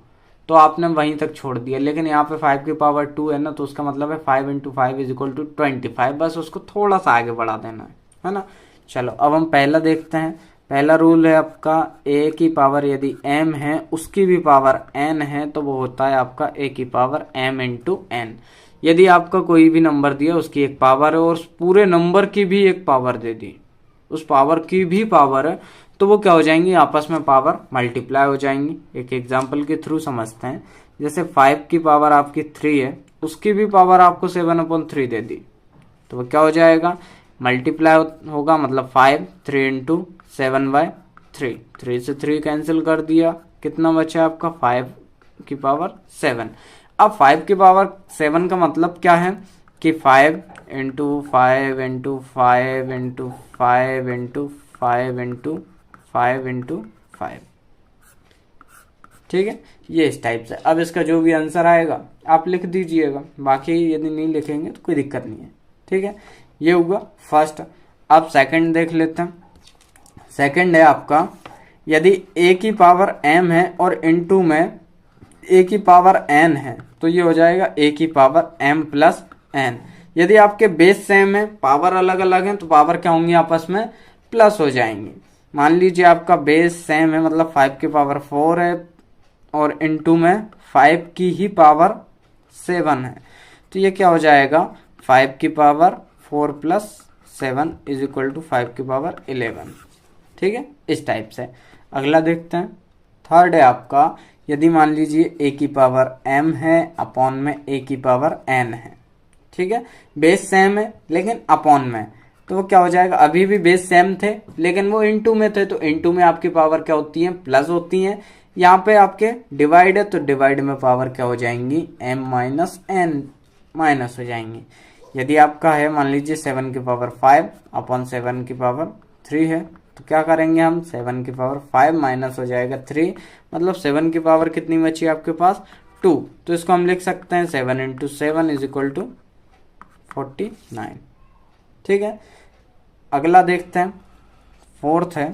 तो आपने वहीं तक छोड़ दिया, लेकिन यहाँ पे 5 की पावर 2 है ना, तो उसका मतलब है 5 × 5 = 25, बस उसको थोड़ा सा आगे बढ़ा देना है ना। चलो अब हम पहला देखते हैं। पहला रूल है आपका a की पावर यदि m है उसकी भी पावर n है तो वो होता है आपका a की पावर m × n। यदि आपका कोई भी नंबर दिया उसकी एक पावर है और उस पूरे नंबर की भी एक पावर दे दी, उस पावर की भी पावर है, तो वो क्या हो जाएंगी, आपस में पावर मल्टीप्लाई हो जाएंगी। एक एग्जांपल के थ्रू समझते हैं। जैसे 5 की पावर आपकी 3 है, उसकी भी पावर आपको 7/3 दे दी, तो वो क्या हो जाएगा, मल्टीप्लाई होगा, मतलब 5 3 × 7/3, 3 से 3 कैंसिल कर दिया, कितना बचा आपका 5 की पावर 7। अब 5 की पावर 7 का मतलब क्या है कि 5 × 5 × 5 × 5 × 5 × 5 × 5। ठीक है, ये इस टाइप से। अब इसका जो भी आंसर आएगा आप लिख दीजिएगा, बाकी यदि नहीं लिखेंगे तो कोई दिक्कत नहीं है। ठीक है, ये होगा फर्स्ट। अब सेकंड देख लेते हैं। सेकंड है आपका यदि a की पावर m है और इनटू में a की पावर n है तो ये हो जाएगा a की पावर m + n। यदि आपके बेस सेम है, पावर अलग अलग है, तो पावर क्या होंगी, आपस में प्लस हो जाएंगी। मान लीजिए आपका बेस सेम है, मतलब 5 की पावर 4 है और इनटू में 5 की ही पावर 7 है, तो ये क्या हो जाएगा 5 की पावर 4 + 7 = 5 की पावर 11। ठीक है, इस टाइप से। अगला देखते हैं। थर्ड है आपका यदि मान लीजिए a की पावर m है अपॉन में a की पावर n है, ठीक है, बेस सेम है लेकिन अपॉन में, तो वो क्या हो जाएगा, अभी भी बेस सेम थे लेकिन वो इनटू में थे, तो इनटू में आपकी पावर क्या होती है, प्लस होती है। यहाँ पे आपके डिवाइड है तो डिवाइड में पावर क्या हो जाएंगी, m माइनस n माइनस हो जाएंगी। यदि आपका है मान लीजिए 7 की पावर 5 अपॉन 7 की पावर 3 है, तो क्या करेंगे हम, 7 की पावर 5 माइनस हो जाएगा 3, मतलब 7 की पावर कितनी बची आपके पास, 2। तो इसको हम लिख सकते हैं 7 इंटू 7 इज इक्वल टू 49। ठीक है, अगला देखते हैं, फोर्थ है।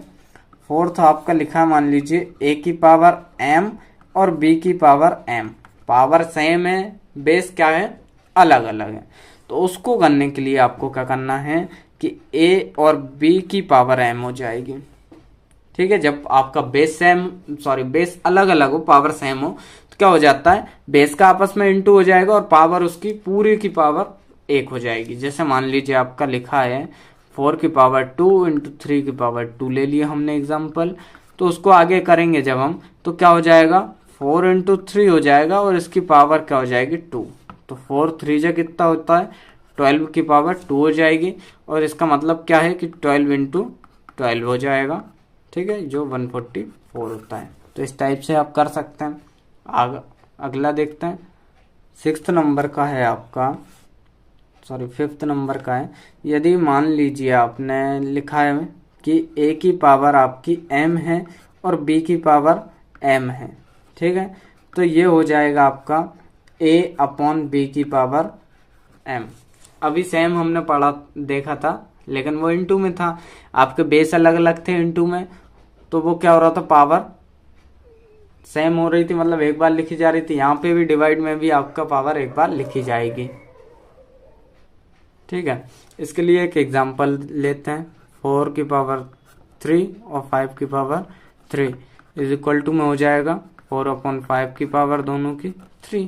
फोर्थ आपका लिखा है मान लीजिए a की पावर m और b की पावर m, पावर सेम है, बेस क्या है, अलग अलग है। तो उसको करने के लिए आपको क्या करना है कि a और b की पावर m हो जाएगी। ठीक है, जब आपका बेस अलग अलग हो, पावर सेम हो, तो क्या हो जाता है, बेस का आपस में इंटू हो जाएगा और पावर उसकी पूरी की पावर 1 हो जाएगी। जैसे मान लीजिए आपका लिखा है 4 की पावर 2 इंटू 3 की पावर 2 ले लिया हमने एग्जाम्पल, तो उसको आगे करेंगे जब हम, तो क्या हो जाएगा, 4 इंटू 3 हो जाएगा और इसकी पावर क्या हो जाएगी, 2। तो 4 3 जा कितना होता है, 12 की पावर 2 हो जाएगी, और इसका मतलब क्या है कि 12 इंटू 12 हो जाएगा। ठीक है, जो 144 होता है। तो इस टाइप से आप कर सकते हैं। अगला देखते हैं, 6th नंबर का है आपका, 5th नंबर का है। यदि मान लीजिए आपने लिखा है कि a की पावर आपकी m है और b की पावर m है, ठीक है, तो ये हो जाएगा आपका a अपॉन b की पावर m। अभी सेम हमने पढ़ा देखा था लेकिन वो इनटू में था, आपके बेस अलग अलग थे इनटू में, तो वो क्या हो रहा था, पावर सेम हो रही थी, मतलब एक बार लिखी जा रही थी। यहाँ पे भी डिवाइड में भी आपका पावर एक बार लिखी जाएगी। ठीक है, इसके लिए एक एग्जांपल लेते हैं, 4 की पावर 3 और 5 की पावर 3 इज इक्वल टू में हो जाएगा 4 अपॉन 5 की पावर दोनों की 3।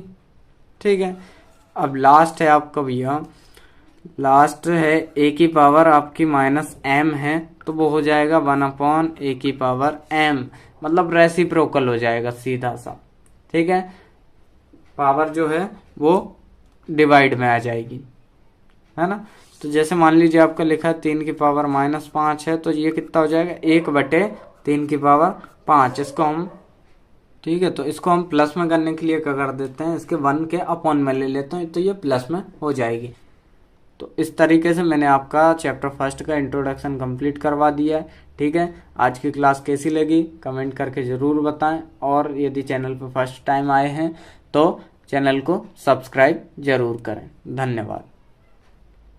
ठीक है, अब लास्ट है आपका भैया, लास्ट है a की पावर आपकी माइनस m है, तो वो हो जाएगा 1 अपॉन a की पावर m, मतलब रेसिप्रोकल हो जाएगा सीधा सा। ठीक है, पावर जो है वो डिवाइड में आ जाएगी, है ना। तो जैसे मान लीजिए आपका लिखा है 3 की पावर माइनस 5 है, तो ये कितना हो जाएगा, 1/3 की पावर 5। इसको हम, ठीक है, तो इसको हम प्लस में करने के लिए क्या कर देते हैं, इसके 1 के अपॉन में ले लेते हैं, तो ये प्लस में हो जाएगी। तो इस तरीके से मैंने आपका चैप्टर 1 का इंट्रोडक्शन कंप्लीट करवा दिया है। ठीक है, आज की क्लास कैसी लगी कमेंट करके ज़रूर बताएं, और यदि चैनल पर फर्स्ट टाइम आए हैं तो चैनल को सब्सक्राइब जरूर करें। धन्यवाद।